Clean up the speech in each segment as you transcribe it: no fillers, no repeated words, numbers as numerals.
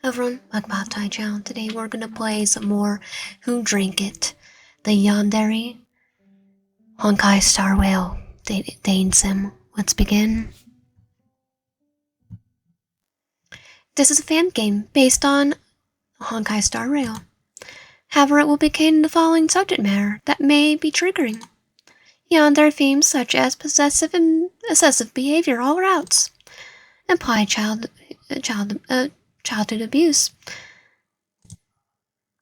Everyone, welcome back to my channel. Today we're gonna play some more Who Drank It? The Yandere Honkai Star Whale Dane Sim. Let's begin. This is a fan game based on Honkai Star Rail. However, it will contain the following subject matter that may be triggering. Yandere themes such as possessive and excessive behavior all routes, imply childhood abuse,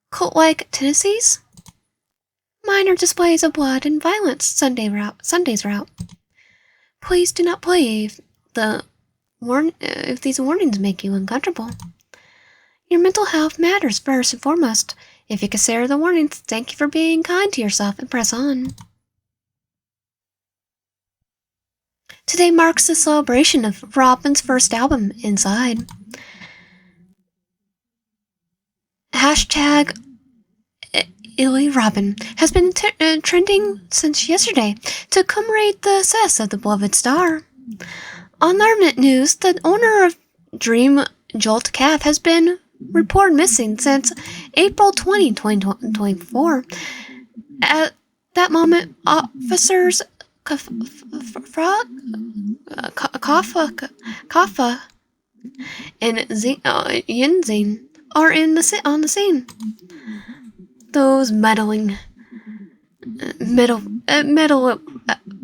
cult-like tendencies, minor displays of blood and violence. Sunday's route. Please do not play if these warnings make you uncomfortable. Your mental health matters first and foremost. If you consider the warnings, thank you for being kind to yourself and press on. Today marks the celebration of Robin's first album, Inside. Hashtag Illy Robin has been trending since yesterday to commemorate the success of the beloved star. On Armament News, the owner of Dream Jolt Calf has been reported missing since April 20, 2024. At that moment, officers Kafa and Yinzing are on the scene. Those meddling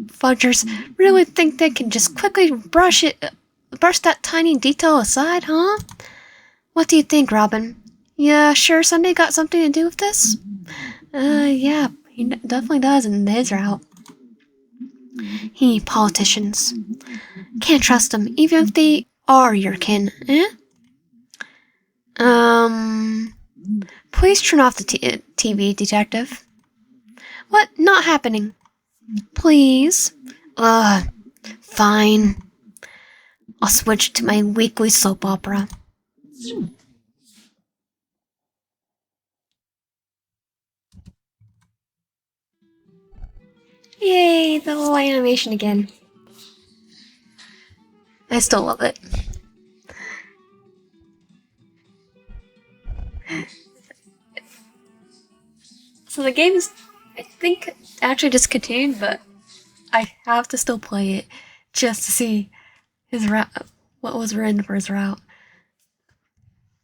fudgers really think they can just quickly brush that tiny detail aside, huh? What do you think, Robin? Yeah, sure Sunday got something to do with this? Yeah, he definitely does in his route. Politicians. Can't trust them, even if they are your kin, eh? Please turn off the TV, detective. What? Not happening. Please? Fine. I'll switch to my weekly soap opera. Yay, the whole animation again. I still love it. So the game is, I think, actually discontinued, but I have to still play it just to see his route, what was written for his route.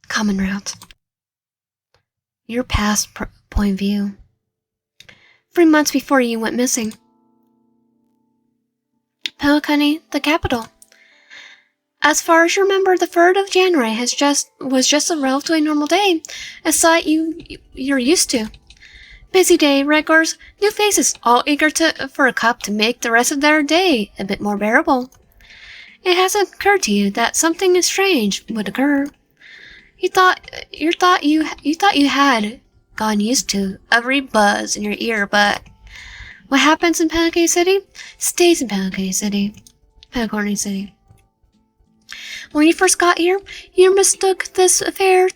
Common route. Your past point of view. 3 months before you went missing. Pelicani, the capital. As far as you remember, the 3rd of January was just a relatively normal day, a sight you're used to. Busy day, regulars, new faces, all eager for a cup to make the rest of their day a bit more bearable. It hasn't occurred to you that something strange would occur. You thought you had gotten used to every buzz in your ear, but what happens in Pelican City stays in Pelican City. Pelicorn City. When you first got here, you mistook this affair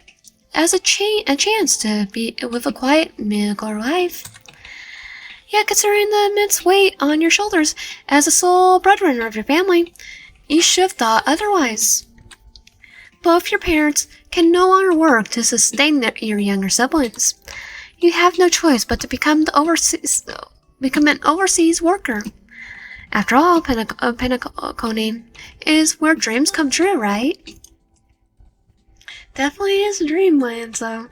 as a chance to be with a quiet, mediocre life. Yet, considering the immense weight on your shoulders as the sole breadwinner of your family, you should have thought otherwise. Both your parents can no longer work to sustain your younger siblings. You have no choice but to become an overseas worker. After all, Penacony is where dreams come true, right? Definitely is a dreamland, so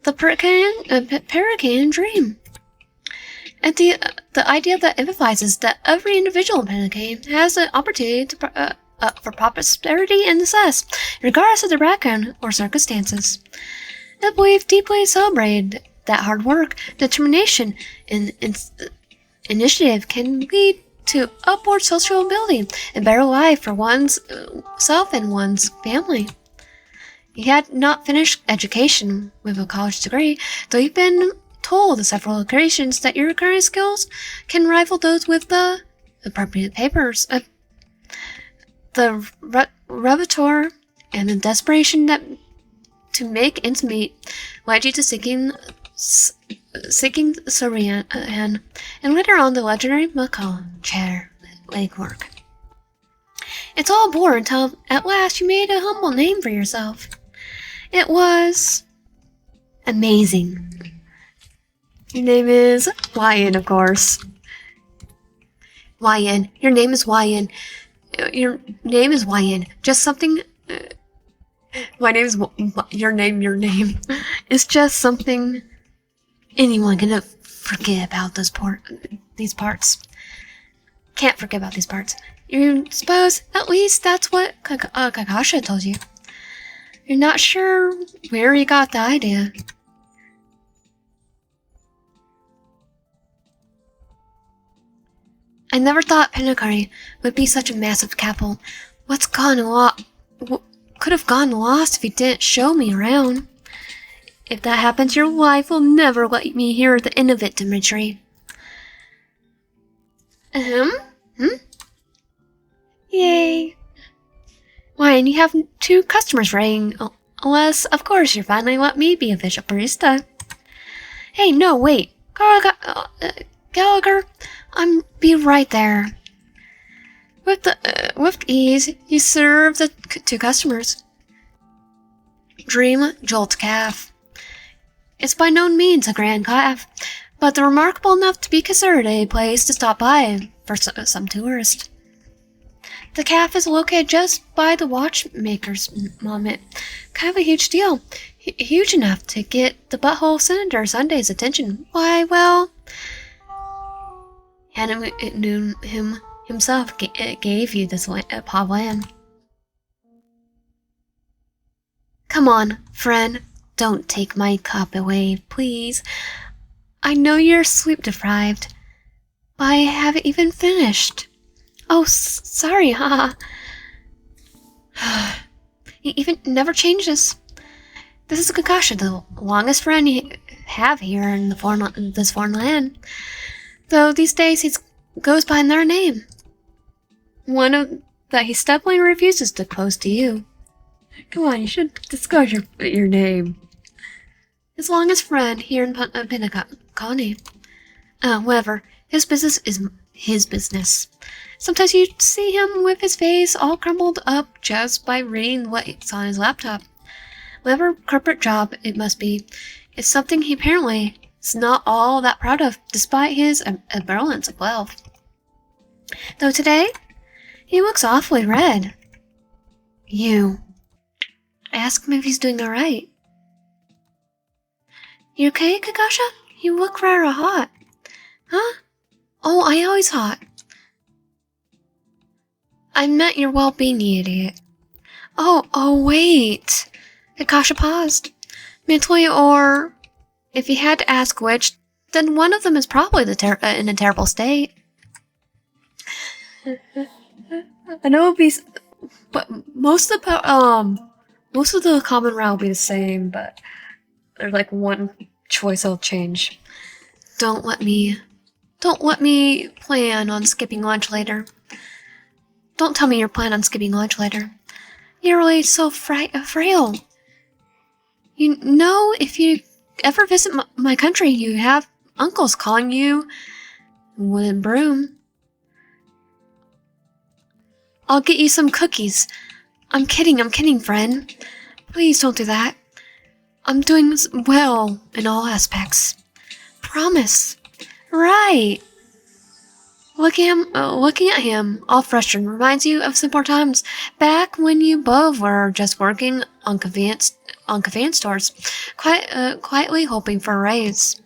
the Paracan dream. And the idea that emphasizes that every individual in Penacane has an opportunity for prosperity and success, regardless of their background or circumstances. I believe deeply celebrated that hard work, determination, and initiative can lead to upward social mobility and better life for one's self and one's family. You had not finished education with a college degree, though you've been told on several occasions that your current skills can rival those with the appropriate papers. The repertoire and the desperation to make ends meet led you to seeking Sorian and later on the legendary Macaw chair legwork. It's all a bore until at last you made a humble name for yourself. It was amazing. Your name is Wyan, of course. Wyan. Your name is Wyan. Your name is Wyan. Just something... my name is... Your name. It's just something anyone can forget about these parts. Can't forget about these parts. You suppose at least that's what Kakavasha told you. You're not sure where you got the idea. I never thought Pinakari would be such a massive capital. Could have gone lost if you didn't show me around. If that happens, your wife will never let me hear the end of it, Dimitri. Yay. Why, and you have 2 customers ringing. Unless, of course, you're finally let me be official barista. Hey, no, wait. Gallagher, I'm be right there. With ease, you serve the 2 customers. Dream Jolt Calf. It's by no means a grand calf, but remarkable enough to be considered a place to stop by for some tourists. The calf is located just by the watchmaker's monument. Kind of a huge deal. Huge enough to get the butthole Senator Sunday's attention. Why, well... Hannah himself gave you this plot land. Come on, friend. Don't take my cup away, please. I know you're sleep deprived, but I haven't even finished. Oh, sorry, haha. He even never changes. This is Kakavasha, the longest friend you have here in this foreign land. Though these days he goes by another name. One that he stubbornly refuses to post to you. Come on, you should disclose your name. His longest friend here in Pinnacle Colony. Whatever. His business is his business. Sometimes you see him with his face all crumbled up just by reading what's on his laptop. Whatever corporate job it must be, it's something he apparently is not all that proud of, despite his abundance of wealth. Though today, he looks awfully red. Ask him if he's doing alright. You okay, Kakavasha? You look rather hot. Huh? Oh, I always hot. I meant your well-being, you idiot. Oh, wait. Kakavasha paused. Mentally, or if he had to ask which, then one of them is probably in a terrible state. I know it'll be, but most of the common route will be the same, but there's like one choice I'll change. Don't let me plan on skipping lunch later. Don't tell me you're planning on skipping lunch later. You're really so frail. You know, if you ever visit my country, you have uncles calling you wooden broom. I'll get you some cookies. I'm kidding, friend. Please don't do that. I'm doing well in all aspects. Promise. Right. Looking at him, all frustrated, reminds you of simpler times, back when you both were just working on convenience stores, quietly hoping for a raise.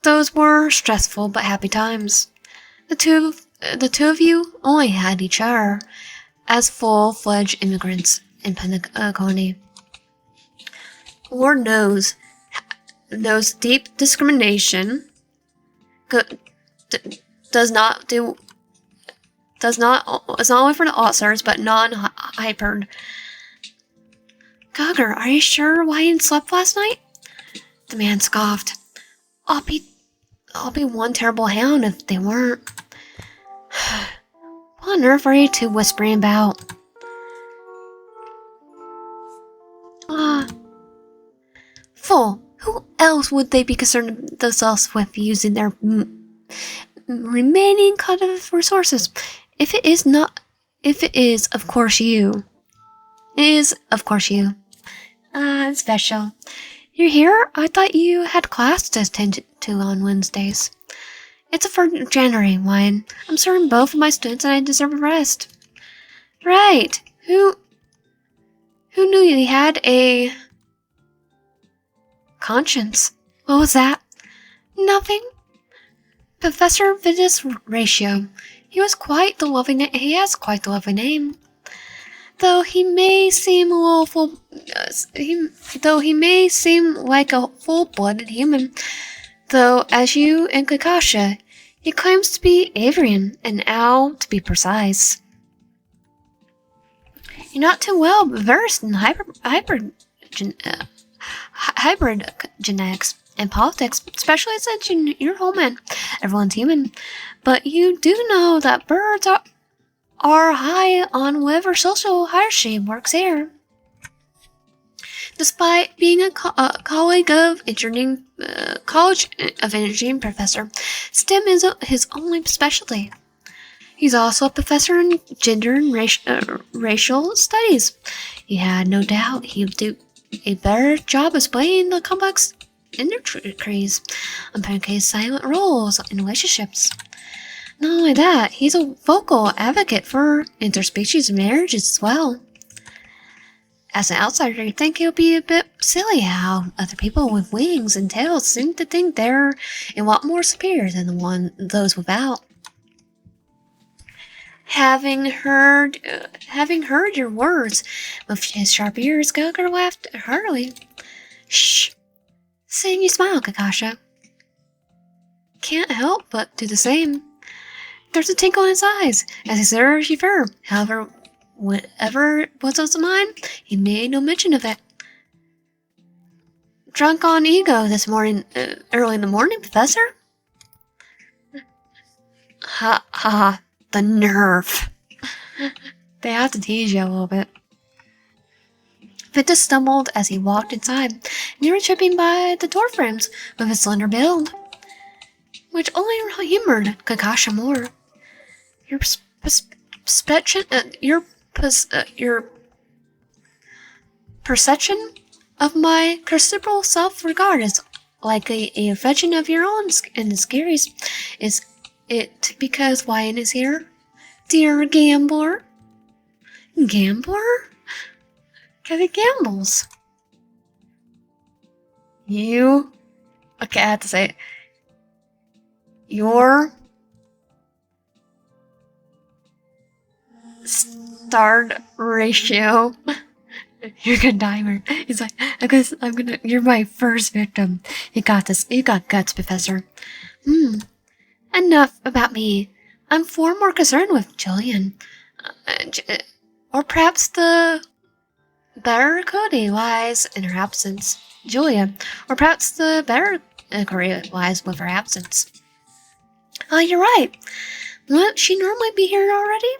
Those were stressful but happy times. The two of you only had each other as full-fledged immigrants in Penacony. Lord knows deep discrimination is not only for the officers, but non-hypered. Gugger, are you sure Wyan slept last night? The man scoffed. I'll be one terrible hound if they weren't. What on earth are you two whispering about? Fool. Who else would they be concerned themselves with using their remaining cut of resources? If it is, of course you. It is, of course, you. Special. You're here? I thought you had class to attend to on Wednesdays. It's a for January wine. I'm serving both of my students and I deserve a rest. Right. Who knew you had a conscience? What was that? Nothing. Professor Vitus Ratio. He has quite the lovely name. Though he may seem like a full-blooded human, though as you and Kakavasha, he claims to be Avian, an owl to be precise. You're not too well versed in hybrid genetics and politics, especially since you're human. Everyone's human, but you do know that birds are high on whatever social hierarchy works here. Despite being a colleague of College of Engineering professor, STEM is his only specialty. He's also a professor in gender and racial studies. He had no doubt he'd do a better job explaining the complex intricacies of Pancak's silent roles in relationships. Not only that, he's a vocal advocate for interspecies marriages as well. As an outsider, you'd think it would be a bit silly how other people with wings and tails seem to think they're a lot more superior than those without. Having heard your words, with his sharp ears, Gallagher laughed heartily. Shh! Seeing you smile, Kakavasha. Can't help but do the same. There's a twinkle in his eyes as he serves you firm. However, whatever was on his mind, he made no mention of it. Drunk on ego this morning, early in the morning, Professor? Ha ha, the nerve. They have to tease you a little bit. Vitus stumbled as he walked inside, nearly tripping by the door frames with his slender build, which only humored Kakavasha more. Your perception of my considerable self-regard is like a reflection of your own insecurities. Is it because Wyan is here? Dear gambler? Gambler? Because he gambles. You... Okay, I have to say it. Your... starred ratio. You're gonna die, man. He's like, you're my first victim. You got this. You got guts, Professor. Enough about me. I'm far more concerned with Julian. Or perhaps the better quality lies in her absence. Julia. Or perhaps the better career lies with her absence. Oh, you're right. Wouldn't she normally be here already?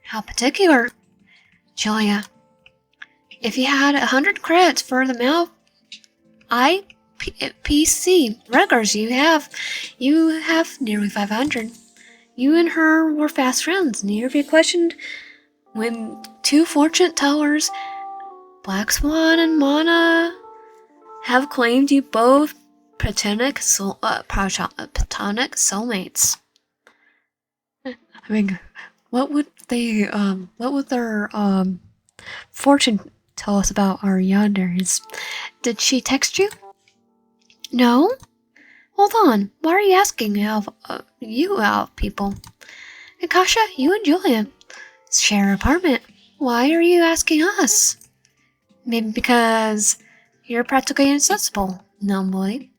How particular. Julia. If you had 100 credits for the IPC records you have nearly 500. You and her were fast friends, never be questioned when two fortune tellers, Black Swan and Mana, have claimed you both platonic soulmates. I mean, what would their fortune tell us about our Yanderes? Did she text you? No? Hold on. Why are you asking you out, people? Kakavasha, you and Julia share an apartment. Why are you asking us? Maybe because you're practically inaccessible, numbly.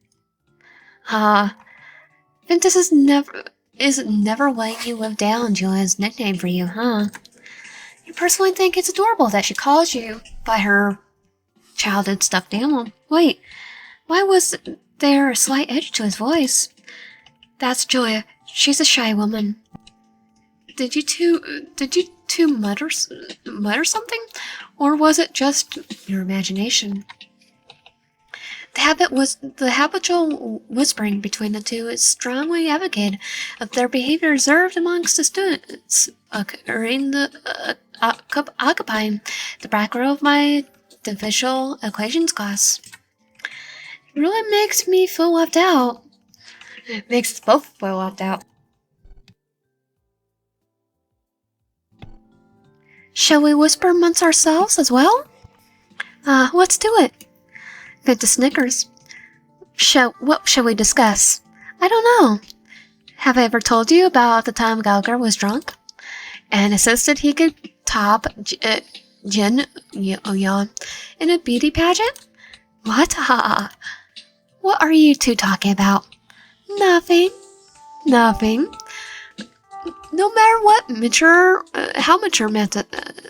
Ventus is never letting you live down Julia's nickname for you, huh? You personally think it's adorable that she calls you by her childhood stuffed animal. Wait, why was there a slight edge to his voice? That's Julia. She's a shy woman. Did you two mutter something? Or was it just your imagination? The habitual whispering between the two is strongly advocated of their behavior reserved amongst the students occurring occupying the back row of my the visual equations class. It really makes me feel left out. It makes us both feel left out. Shall we whisper amongst ourselves as well? Let's do it. Venta snickers. What shall we discuss? I don't know. Have I ever told you about the time Gallagher was drunk and insisted he could top Jin Yon in a beauty pageant? What? What are you two talking about? Nothing. Nothing. No matter how mature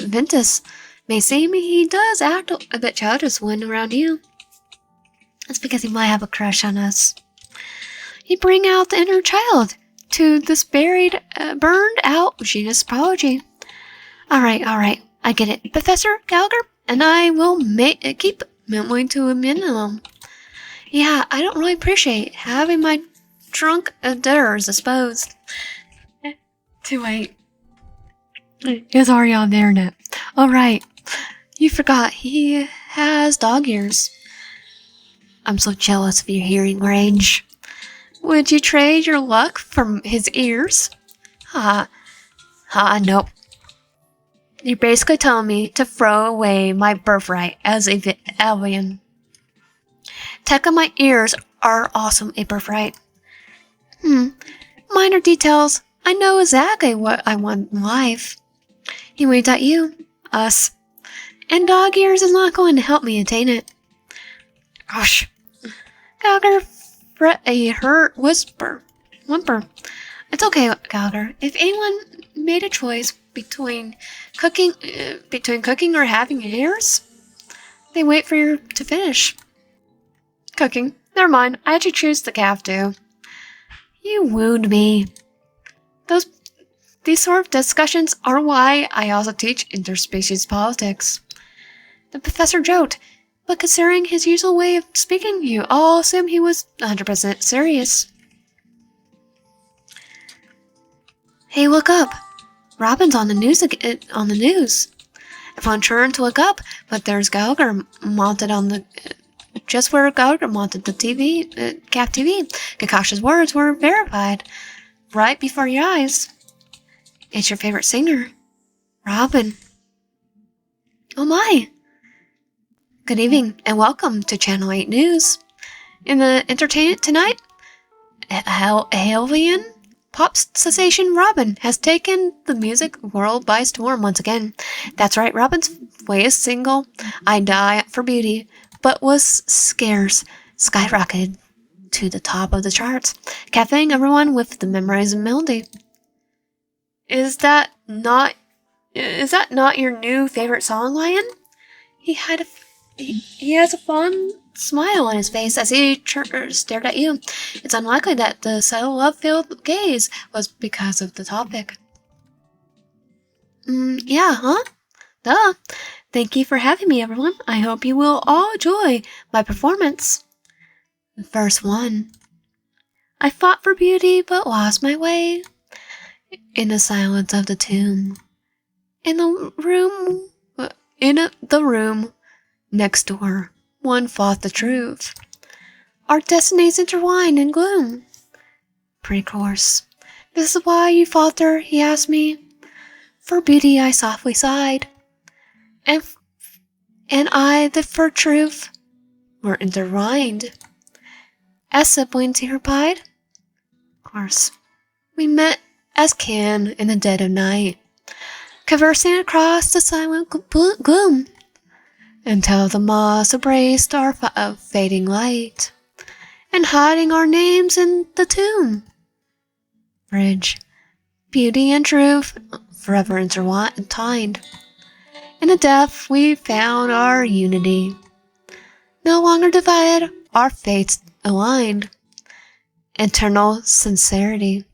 Ventus may seem, he does act a bit childish when around you. That's because he might have a crush on us. You bring out the inner child to this burned out genus apology. Alright, I get it. Professor Gallagher, and I will keep memory to a minimum. Yeah, I don't really appreciate having my drunk adorers exposed. Too late. It's already on the internet. Alright, you forgot he has dog ears. I'm so jealous of your hearing range. Would you trade your luck for his ears? Nope. You're basically telling me to throw away my birthright as a alien. Tekka, my ears are awesome a birthright. Minor details. I know exactly what I want in life. He winked at you. Us. And dog ears is not going to help me attain it. Gosh. Gallagher fret a hurt whimper. It's okay, Gallagher. If anyone made a choice between cooking or having ears, they wait for you to finish. Cooking. Never mind. I had to choose the calf too. You wooed me. These sort of discussions are why I also teach interspecies politics. The professor joked, but considering his usual way of speaking, you all assumed he was 100% serious. Hey, look up! Robin's on the news. Everyone turned to look up, but there's Gallagher mounted on the just where Gallagher mounted the cap TV. Kakavasha's words were verified right before your eyes. It's your favorite singer, Robin. Oh my! Good evening and welcome to Channel 8 News. In the entertainment tonight, Alien pop sensation Robin has taken the music world by storm once again. That's right, Robin's latest single, I Die for Beauty, but was scarce, skyrocketed to the top of the charts, captivating everyone with the memorized melody. Is that not your new favorite song, Lion? He has a fond smile on his face as he stared at you. It's unlikely that the subtle love-filled gaze was because of the topic. Yeah, huh? Duh. Thank you for having me, everyone. I hope you will all enjoy my performance. Verse 1. I fought for beauty, but lost my way. In the silence of the tomb. In the room next door, one fought the truth. Our destinies intertwined in gloom. Pre-chorus. This is why you falter, he asked me. For beauty I softly sighed. And I, for truth, were intertwined. As siblings, he replied. Chorus. We met as kin in the dead of night, conversing across the silent gloom, until the moss embraced our fading light, and hiding our names in the tomb. Bridge. Beauty and truth forever entwined. In the death we found our unity. No longer divided, our fates aligned. Eternal sincerity.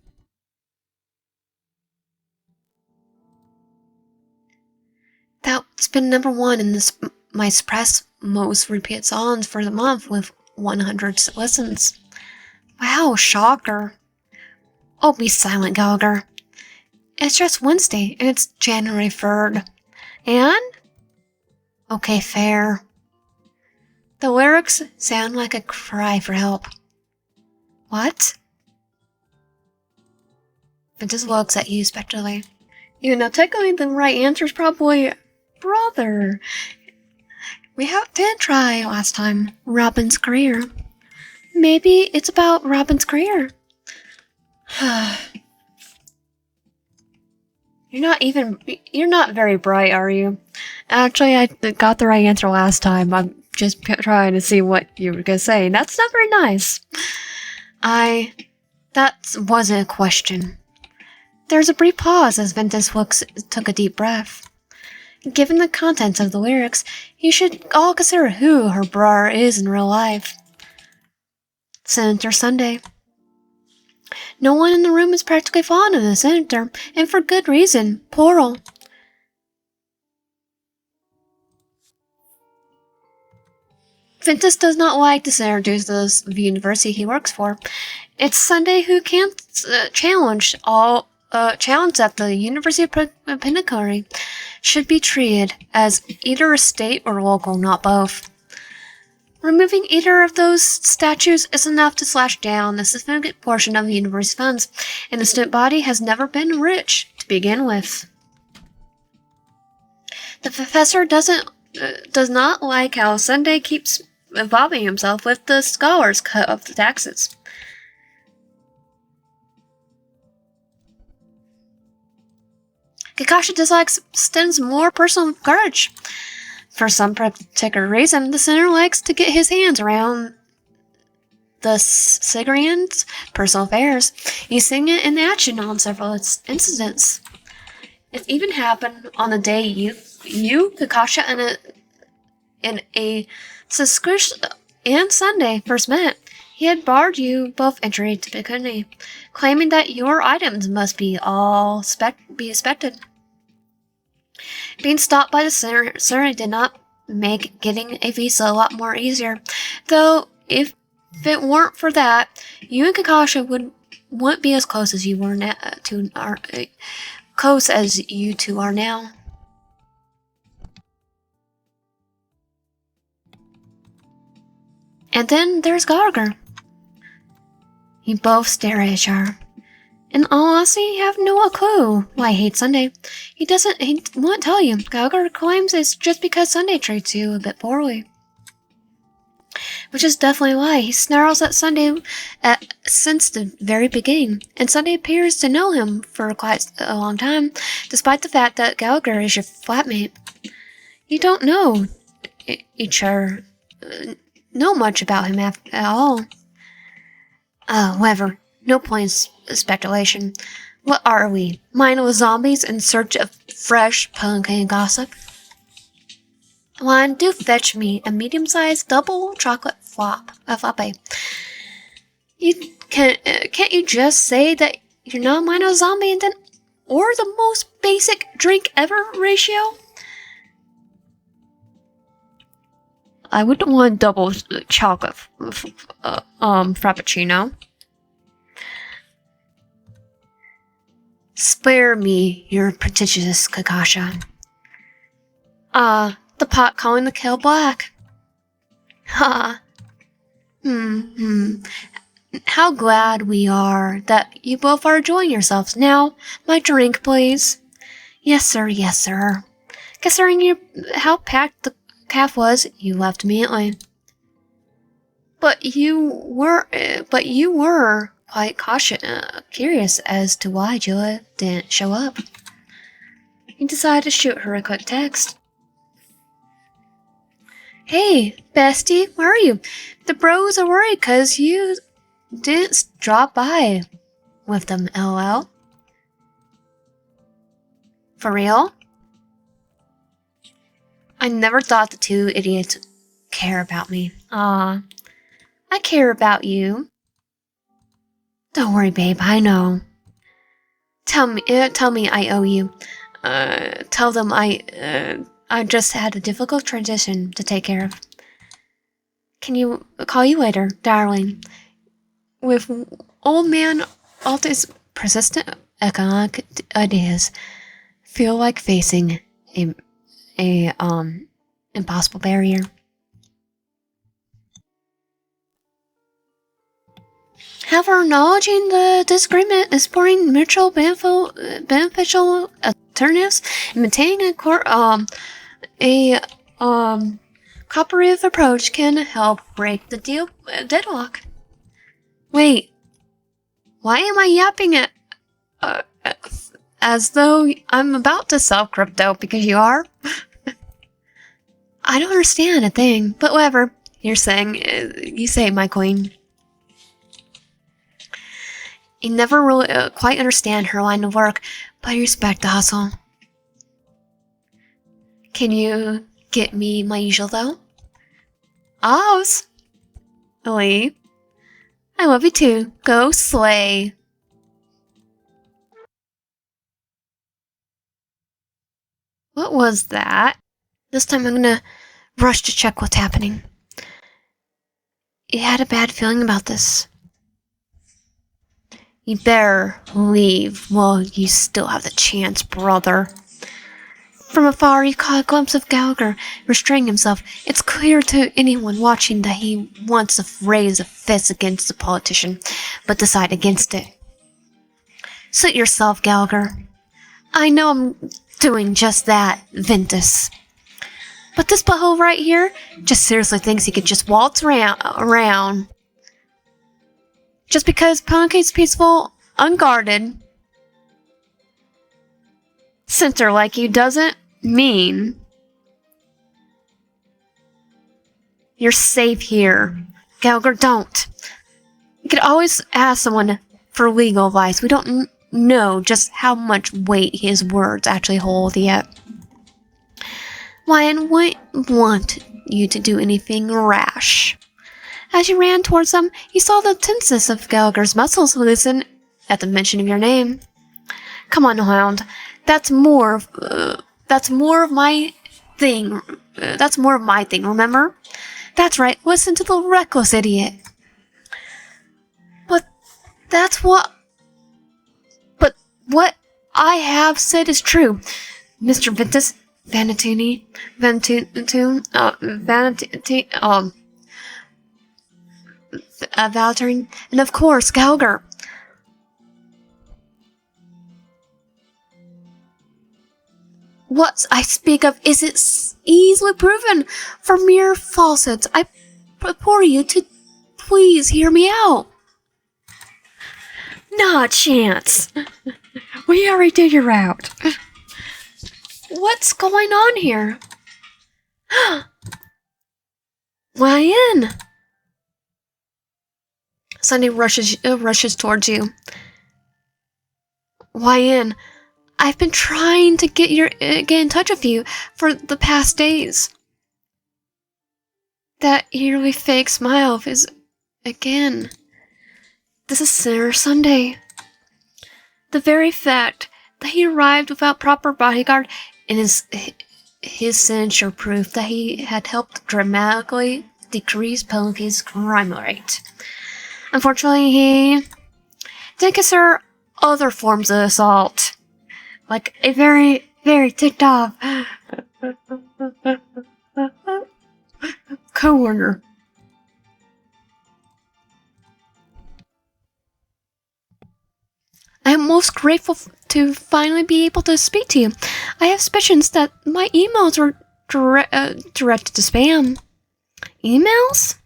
That's been number 1 in my suppressed most repeated songs for the month with 100 listens. Wow, shocker. Oh, be silent, Gallagher. It's just Wednesday, and it's January 3rd. And? Okay, fair. The lyrics sound like a cry for help. What? It just looks at you spectrally. You know, technically the right answer is probably brother. We did try last time. Robin's career. Maybe it's about Robin's career. You're not very bright, are you? Actually, I got the right answer last time. I'm just trying to see what you were gonna say. That's not very nice. That wasn't a question. There's a brief pause as Ventus took a deep breath. Given the contents of the lyrics, you should all consider who her brother is in real life. Senator Sunday. No one in the room is practically fond of the senator, and for good reason. Plural. Ventus does not like the senator due to the university he works for. It's Sunday who can't challenge that the University of Pinnacle should be treated as either a state or local, not both. Removing either of those statues is enough to slash down a significant portion of the university funds, and the student body has never been rich to begin with. The professor does not like how Sunday keeps involving himself with the scholars' cut of the taxes. Kakavasha dislikes Sten's more personal courage. For some particular reason, the senator likes to get his hands around the Sigrian's personal affairs. He's seen it in action on several incidents. It even happened on the day you Kakavasha, and a Siskrish and Sunday first met. He had barred you both entry to Bikini, claiming that your items must be be inspected. Being stopped by the senator did not make getting a visa a lot more easier, though if it weren't for that, you and Kakavasha wouldn't be as close as you were close as you two are now. And then there's Gallagher. You both stare at each other. In all honesty, you have no clue why he hates Sunday. He won't tell you. Gallagher claims it's just because Sunday treats you a bit poorly. Which is definitely why he snarls at Sunday since the very beginning, and Sunday appears to know him for quite a long time, despite the fact that Gallagher is your flatmate. You don't know each other, know much about him at all. Whatever. No point in speculation. What are we? Mindless zombies in search of fresh pumpkin gossip? Juan, do fetch me a medium-sized double chocolate frappe. Can't you just say that you're not a mindless zombie and then, or the most basic drink ever ratio? I wouldn't want double chocolate frappuccino. Spare me your pretentious Kakavasha. The pot calling the kettle black. Ha. How glad we are that you both are enjoying yourselves. Now, my drink, please. Yes, sir, yes, sir. Considering how packed the calf was, you left immediately. But you were quite curious as to why Julia didn't show up. You decided to shoot her a quick text. Hey, bestie, where are you? The bros are worried 'cause you didn't drop by with them, lol. For real? I never thought the two idiots care about me. I care about you. Don't worry, babe, I know. Tell me I owe you. Tell them I just had a difficult transition to take care of. Can you call you later, darling? With old man Alta's persistent economic ideas, feel like facing a impossible barrier. However, acknowledging the disagreement, exploring mutual beneficial alternatives, and maintaining a cooperative approach can help break the deadlock. Wait, why am I yapping as though I'm about to sell crypto because you are? I don't understand a thing, but whatever. You're saying, you say, my queen. You never really quite understand her line of work, but I respect the hustle. Can you get me my usual, though? Oz! Lee. I love you too. Go slay. What was that? This time I'm gonna rush to check what's happening. You had a bad feeling about this. You better leave while you still have the chance, brother. From afar, you caught a glimpse of Gallagher restraining himself. It's clear to anyone watching that he wants to raise a fist against the politician, but decide against it. Suit yourself, Gallagher. I know I'm doing just that, Ventus. But this butthole right here just seriously thinks he could just waltz around. Just because Punky's peaceful, unguarded, center like you doesn't mean you're safe here. Gallagher, don't. You could always ask someone for legal advice. We don't know just how much weight his words actually hold yet. Lion wouldn't want you to do anything rash. As you ran towards them, you saw the tenseness of Gallagher's muscles loosen at the mention of your name. Come on, Hound. That's more of my thing. That's more of my thing, remember? That's right, listen to the reckless idiot. But what I have said is true. Mr. Ventus, Aventurine, and of course, Gallagher. What I speak of is easily proven for mere falsehoods. I implore you to please hear me out. Not a chance. We already did your route. What's going on here? Why in? Sunday rushes towards you. Why in? I've been trying to get in touch with you for the past days. That eerily fake smile of his again. This is Senator Sunday. The very fact that he arrived without proper bodyguard and his signature proof that he had helped dramatically decrease Punky's crime rate. Unfortunately, he did consider other forms of assault, like a very, very ticked off co-worker. I am most grateful to finally be able to speak to you. I have suspicions that my emails were directed to spam. Emails?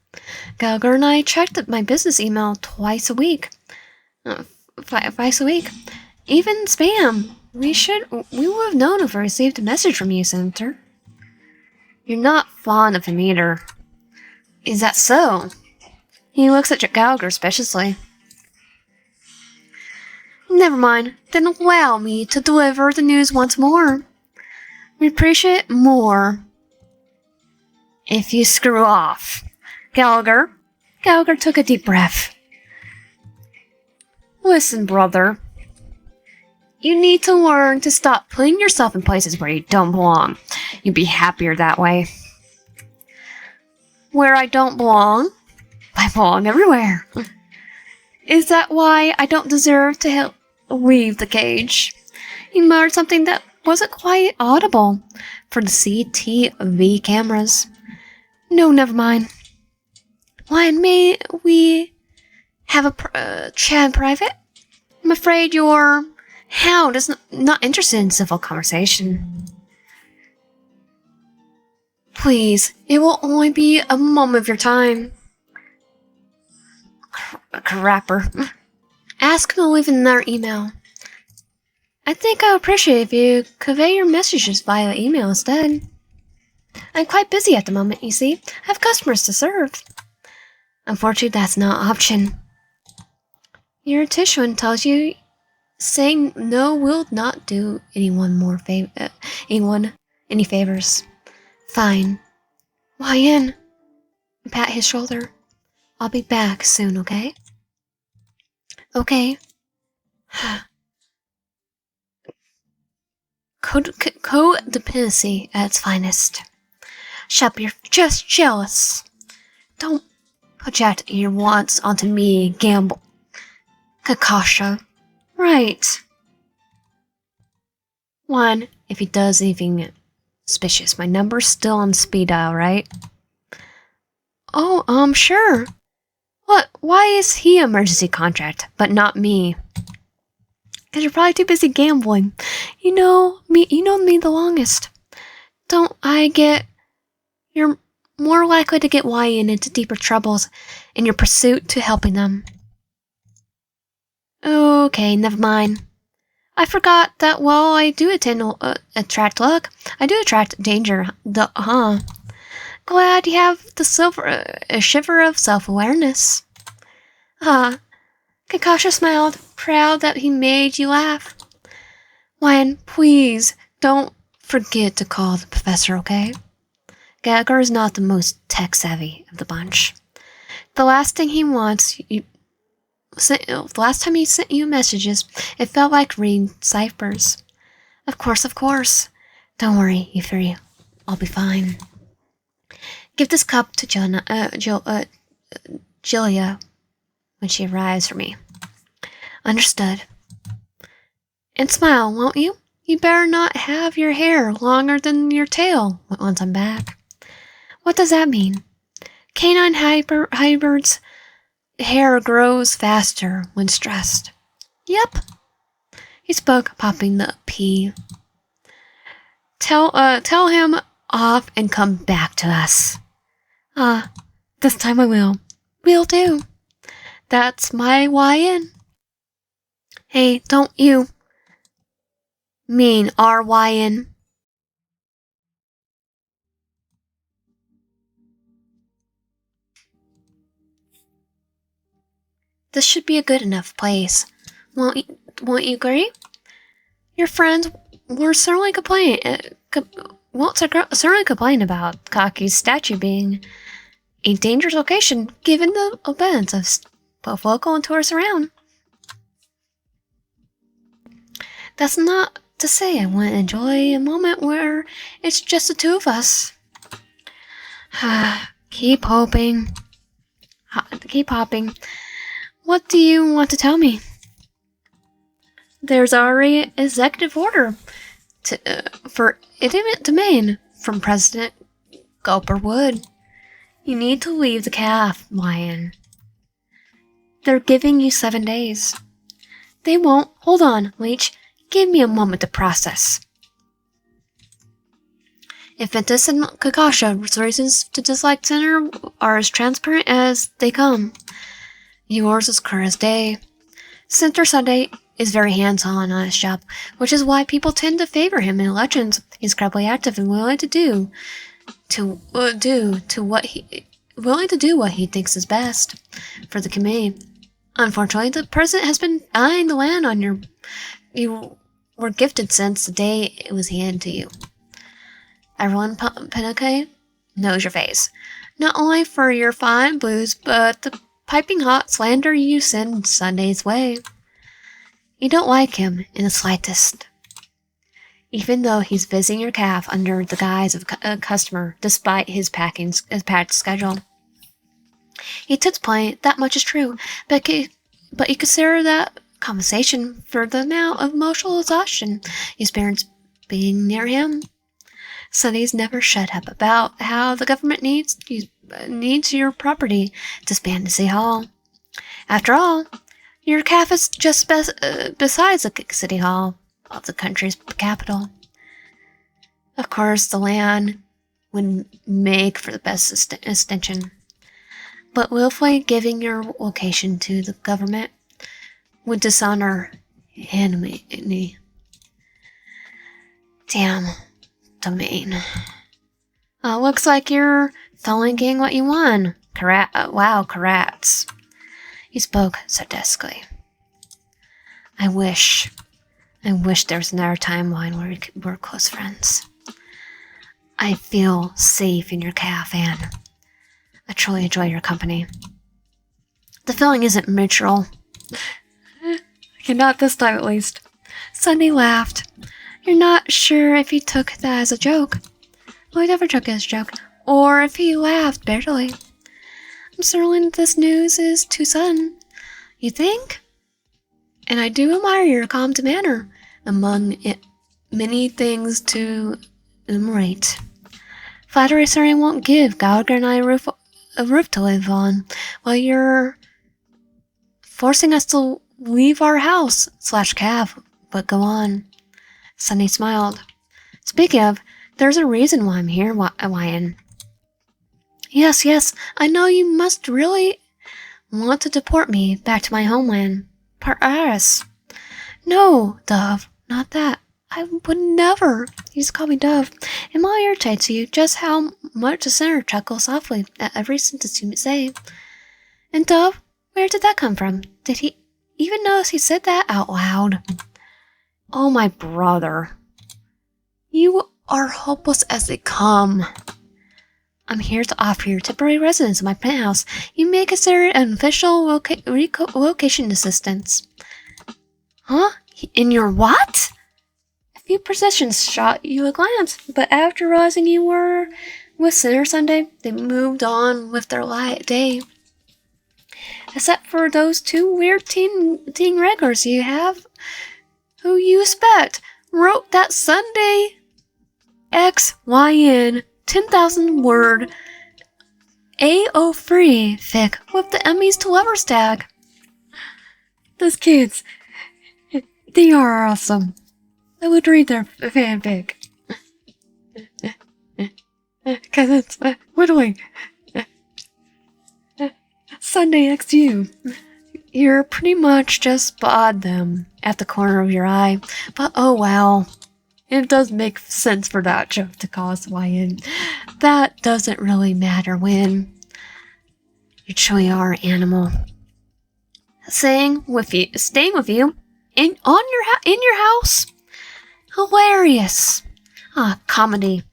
Gallagher and I checked my business email twice a week. Twice a week. Even spam. We would have known if I received a message from you, Senator. You're not fond of him either. Is that so? He looks at Gallagher suspiciously. Never mind, then allow me to deliver the news once more. We appreciate it more if you screw off. Gallagher took a deep breath. Listen, brother. You need to learn to stop putting yourself in places where you don't belong. You'd be happier that way. Where I don't belong? I belong everywhere. Is that why I don't deserve to leave the cage? He muttered something that wasn't quite audible for the CTV cameras. No, never mind. Why may we have a chat in private? I'm afraid your hound is not interested in civil conversation. Please, it will only be a moment of your time. Crapper. Ask him to leave another email. I think I would appreciate if you convey your messages via email instead. I'm quite busy at the moment, you see. I have customers to serve. Unfortunately, that's not an option. Your intuition tells you saying no will not do anyone any favors. Fine. YN. Pat his shoulder. I'll be back soon, okay? Okay. Codependency at its finest. Shep, you're just jealous. Don't project your wants onto me, gamble. Kakavasha. Right. One, if he does anything suspicious, my number's still on speed dial, right? Oh, sure. What? Why is he emergency contract, but not me? Because you're probably too busy gambling. You know me the longest. Don't I get... You're more likely to get YN into deeper troubles in your pursuit to helping them. Okay, never mind. I forgot that while I do attract luck, I do attract danger, Glad you have a shiver of self-awareness. Kakavasha smiled, proud that he made you laugh. When, please, don't forget to call the professor, okay? Gaggar is not the most tech-savvy of the bunch. The last time he sent you messages, it felt like reading ciphers. Of course. Don't worry, you three. I'll be fine. Give this cup to Julia when she arrives for me. Understood. And smile, won't you? You better not have your hair longer than your tail once I'm back. What does that mean? Canine hybrids' hair grows faster when stressed. Yep. He spoke, popping the pea. Tell him off and come back to us. This time I will. Will do. That's my YN. Hey, don't you mean RYN? This should be a good enough place. Won't you agree? Your friends were certainly certainly complain about Kaki's statue being a dangerous location given the events of both local and tourists around. That's not to say I wouldn't enjoy a moment where it's just the two of us. Keep hoping. Keep hopping. What do you want to tell me? There's already an executive order for intimate domain from President Gulperwood. You need to leave the calf, YN. They're giving you 7 days. They won't. Hold on, Leech. Give me a moment to process. If Ventus and Kakavasha's reasons to dislike Center are as transparent as they come, yours is clear as day. Center Sunday is very hands-on on his job, which is why people tend to favor him in elections. He's incredibly active and willing to do what he thinks is best for the committee. Unfortunately, the president has been eyeing the land on you were gifted since the day it was handed to you. Everyone Pinocchio knows your face, not only for your fine blues, but the piping hot slander you send Sunday's way. You don't like him in the slightest, even though he's visiting your calf under the guise of a customer, despite his packed schedule. He took point, that much is true, but you consider that compensation for the amount of emotional exhaustion you experience being near him. Sonny's never shut up about how the government needs your property to expand the City Hall. After all, your calf is just besides the city hall of the country's capital. Of course, the land would make for the best extension, but willfully giving your location to the government would dishonor enemy. Damn domain. Looks like you're finally getting what you want. Wow, congrats. He spoke sarcastically. I wish there was another timeline where we were close friends. I feel safe in your calf, and I truly enjoy your company. The feeling isn't mutual. Okay, not this time at least. Sunday laughed. You're not sure if he took that as a joke. Well, he never took it as a joke. Or if he laughed bitterly. I'm certain this news is too sudden. You think? And I do admire your calm demeanor, among many things to enumerate. Flattery certainly won't give Gallagher and I a roof to live on, while you're forcing us to leave our house / cab. But go on. Sunny smiled. Speaking of, there's a reason why I'm here, Wyan. Yes, I know you must really want to deport me back to my homeland. Paris. No, Dove, not that. I would never. You just call me Dove. It might irritate you just how much the senator chuckles softly at every sentence you say. And Dove, where did that come from? Did he even notice he said that out loud? Oh, my brother. You are hopeless as they come. I'm here to offer you temporary residence in my penthouse. You may consider it an official relocation assistance. Huh? In your what? A few positions shot you a glance, but after realizing you were with Sinner Sunday, they moved on with their day. Except for those two weird teen regulars you have, who you expect wrote that Sunday XYN 10,000 word AO free fic with the Emmys to lovers tag. Those kids, they are awesome. I would read their fanfic. Cause it's whittling. Sunday XU. You're pretty much just spotted them at the corner of your eye, but oh well. It does make sense for that joke to call us YN. That doesn't really matter when you truly are an animal. Staying with you in your house. Hilarious. Comedy.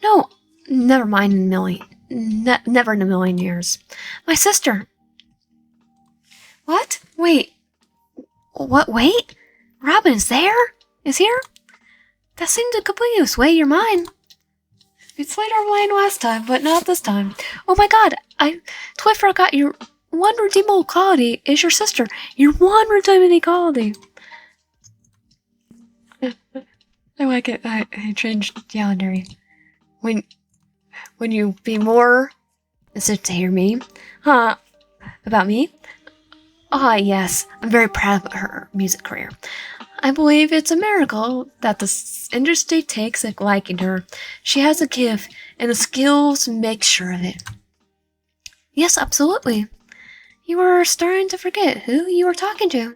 No, never mind in a million. Never in a million years. My sister. What? Wait. What? Wait. Robin's there? Is here? That seemed to completely sway your mind. It swayed our mind last time, but not this time. Oh my god, I totally forgot your one redeemable quality is your sister. Your one redeemable quality. I like it. I changed Yandere. When you be more listening to hear me. About me? Yes, I'm very proud of her music career. I believe it's a miracle that the industry takes a liking to her. She has a gift and the skills to make sure of it. Yes, absolutely. You were starting to forget who you were talking to.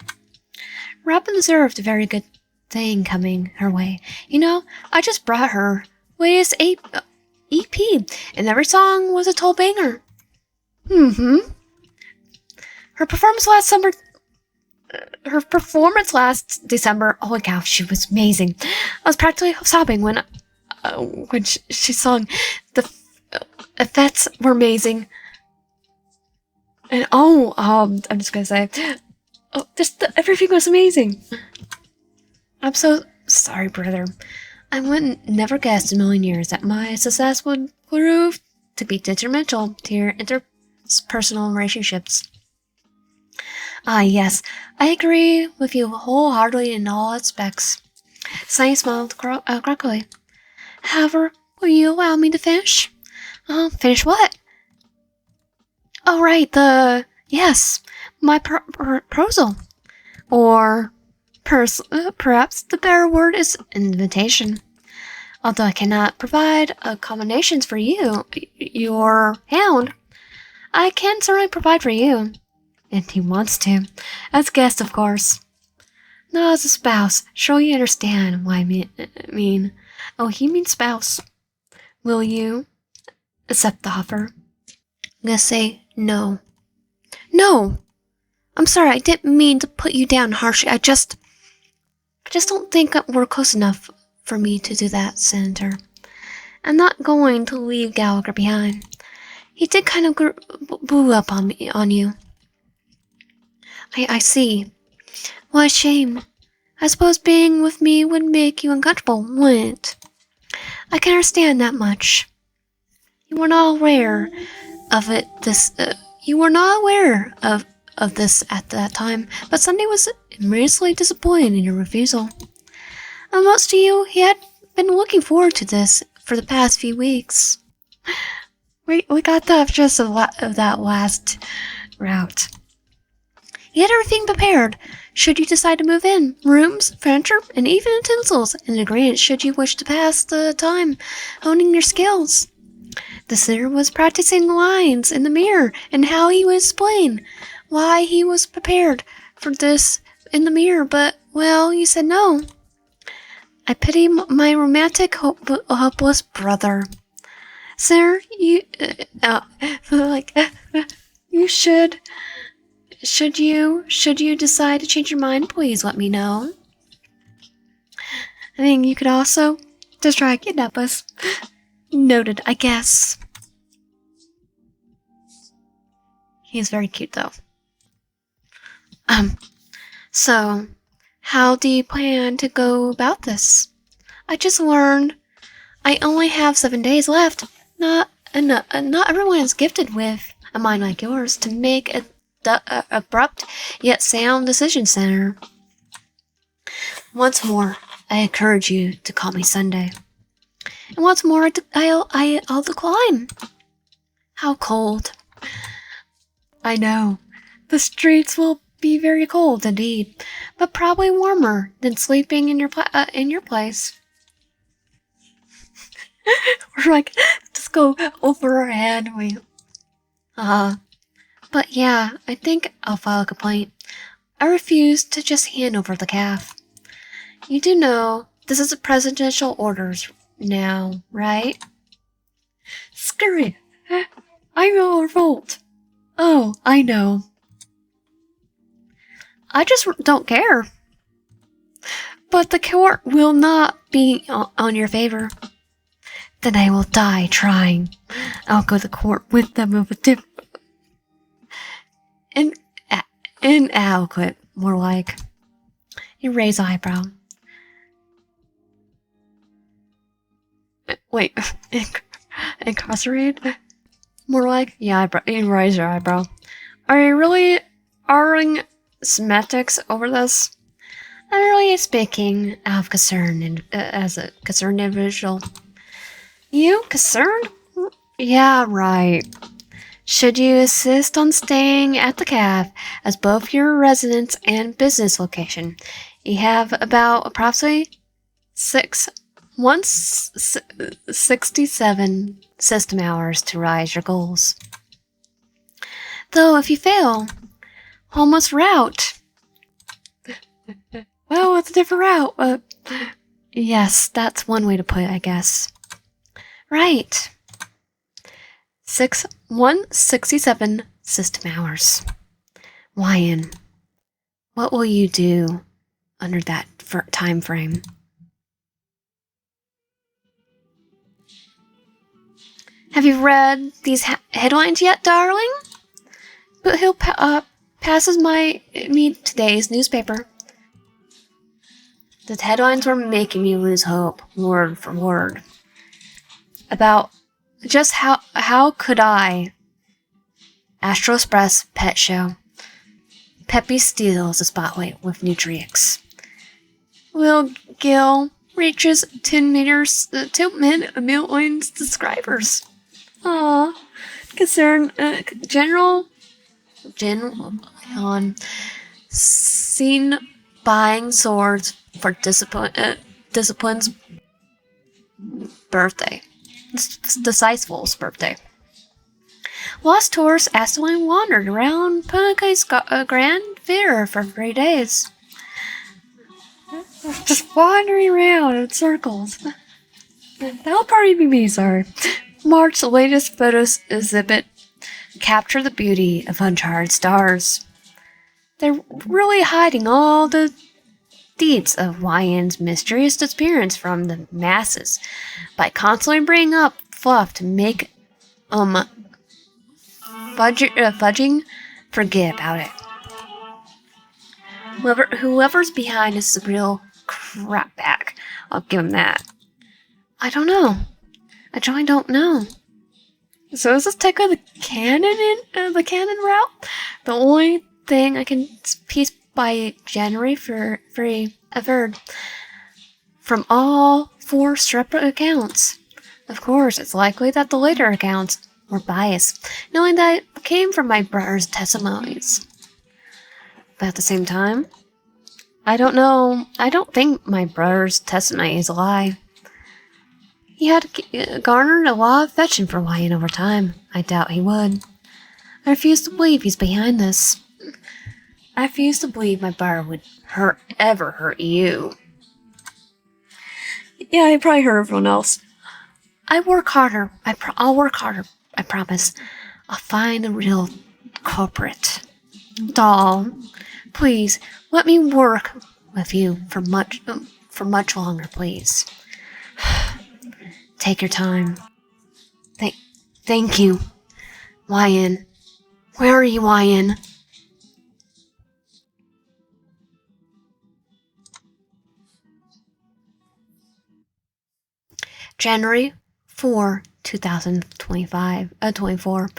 Robin deserved a very good thing coming her way. You know, I just brought her latest EP, and every song was a total banger. Her performance last December, holy cow, she was amazing. I was practically sobbing when she sung. The effects were amazing. And I'm just gonna say, everything was amazing. I'm so sorry, brother. I would never guess in a million years that my success would prove to be detrimental to your interpersonal relationships. Yes, I agree with you wholeheartedly in all aspects. Sunny smiled crockily. However, will you allow me to finish? Finish what? Oh, right, Yes, my proposal. Or perhaps the better word is invitation. Although I cannot provide accommodations for you, your hound, I can certainly provide for you. If he wants to. As guest, of course. Not as a spouse. Sure you understand what I mean. Oh, he means spouse. Will you accept the offer? I'm gonna say no. No! I'm sorry, I didn't mean to put you down harshly. I just don't think we're close enough for me to do that, Senator. I'm not going to leave Gallagher behind. He did kind of boo up on you. I see. What a shame. I suppose being with me would make you uncomfortable, wouldn't it? I can understand that much. You were not aware of it. You were not aware of this at that time, but Sunday was immensely disappointed in your refusal. Unbeknownst to you, he had been looking forward to this for the past few weeks. We got that just of that last route. He had everything prepared, should you decide to move in. Rooms, furniture, and even utensils, and ingredients should you wish to pass the time honing your skills. The sitter was practicing lines in the mirror, and how he would explain why he was prepared for this in the mirror, but, well, you said no. I pity my romantic, hopeless brother. Sir, you should you decide to change your mind, please let me know. I mean, you could also just try to kidnap us. Noted, I guess. He's very cute, though. So, how do you plan to go about this? I just learned I only have 7 days left. Not everyone is gifted with a mind like yours to make a abrupt yet sound decision, Senator. Once more, I encourage you to call me Sunday. And once more, I'll decline. How cold. I know. The streets will be very cold indeed, but probably warmer than sleeping in your place. We're like, just go over our head. But yeah, I think I'll file a complaint. I refuse to just hand over the calf. You do know this is a presidential orders now, right? Screw it. I will revolt. Oh, I know. I just don't care. But the court will not be on your favor. Then I will die trying. I'll go to court with them of a different... Inadequate, more like. You raise eyebrow. Wait, incarcerated? More like? Yeah, you raise your eyebrow. Are you really arguing semantics over this? I'm really speaking out of concern and as a concerned individual. You concerned? Yeah, right. Should you insist on staying at the caf as both your residence and business location, you have about approximately 67 system hours to realize your goals. Though if you fail, almost route. Well, it's a different route, but yes, that's one way to put it, I guess. Right. 167 system hours. Wyan, what will you do under that time frame? Have you read these headlines yet, darling? But he'll passes me today's newspaper. The headlines were making me lose hope, word for word. About just how could I? Astro Express Pet Show. Peppy steals the spotlight with Nutrix. Will Gil reaches 10 million subscribers. Aww. General Jin Han seen buying swords for Discipline's birthday. Deciseful's birthday. Lost Horse Aswine wandered around Punkai's Grand Theater for 3 days. Just wandering around in circles. That'll probably be me, sorry. Mark's latest photos exhibit capture the beauty of uncharted stars. They're really hiding all the deeds of Wyan's mysterious disappearance from the masses by constantly bringing up fluff to make fudging forget about it. Whoever's behind is a real crapbag. I'll give him that. I don't know. I truly don't know. So is this take the canon route? The only thing I can piece by January for free I've heard from all 4 separate accounts. Of course, it's likely that the later accounts were biased, knowing that it came from my brother's testimonies. But at the same time, I don't know. I don't think my brother's testimony is a lie. He had garnered a lot of affection for Wyan over time. I doubt he would. I refuse to believe he's behind this. I refuse to believe my brother would ever hurt you. Yeah, I probably hurt everyone else. I'll work harder. I'll work harder. I promise. I'll find the real culprit. Doll, please let me work with you for much longer, please. Take your time. Thank you, Wyan. Where are you, Wyan? January 4, 2024,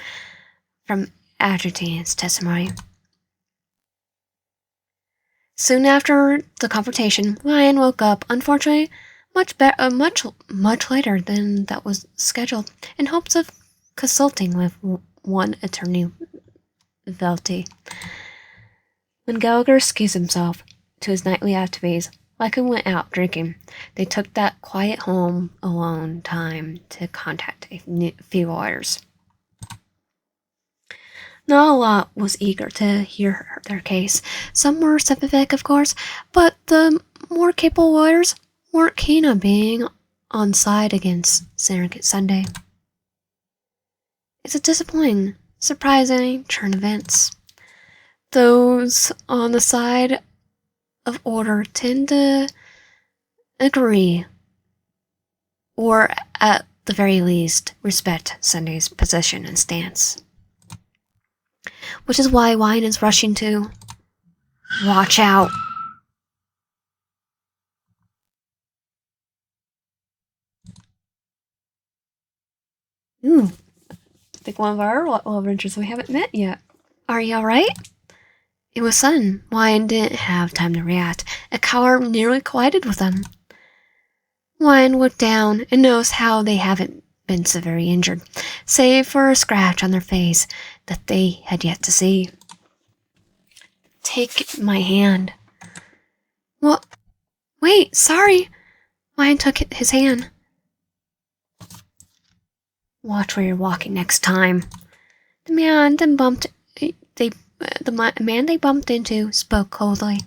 from Adjutine's testimony. Soon after the confrontation, Wyan woke up, unfortunately, much later than that was scheduled, in hopes of consulting with one attorney, Velty. When Gallagher excused himself to his nightly activities, like he went out drinking, they took that quiet home alone time to contact a few lawyers. Not a lot was eager to hear their case. Some were sympathetic, of course, but the more capable lawyers weren't keen on being on side against Syndicate Sunday. It's a disappointing, surprising turn of events. Those on the side of order tend to agree, or at the very least, respect Sunday's position and stance. Which is why Wyan is rushing to watch out. I think one of our love adventures we haven't met yet. Are you alright? It was sudden. Wyan didn't have time to react. A car nearly collided with them. Wyan looked down and noticed how they haven't been severely injured, save for a scratch on their face that they had yet to see. Take my hand. What? Wait, sorry. Wyan took his hand. Watch where you're walking next time. The man they bumped into spoke coldly.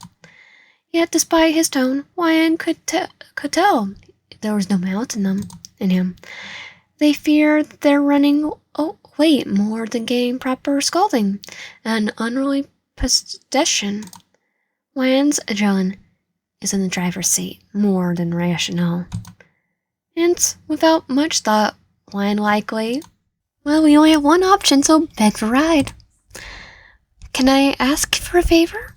Yet, despite his tone, Wyan could tell there was no malice in him. They feared their running late more than getting proper scolding, an unruly pedestrian. Wyan's adrenaline is in the driver's seat more than rational. Hence, without much thought, Wyan likely, well, we only have one option, so beg for a ride. Can I ask for a favor?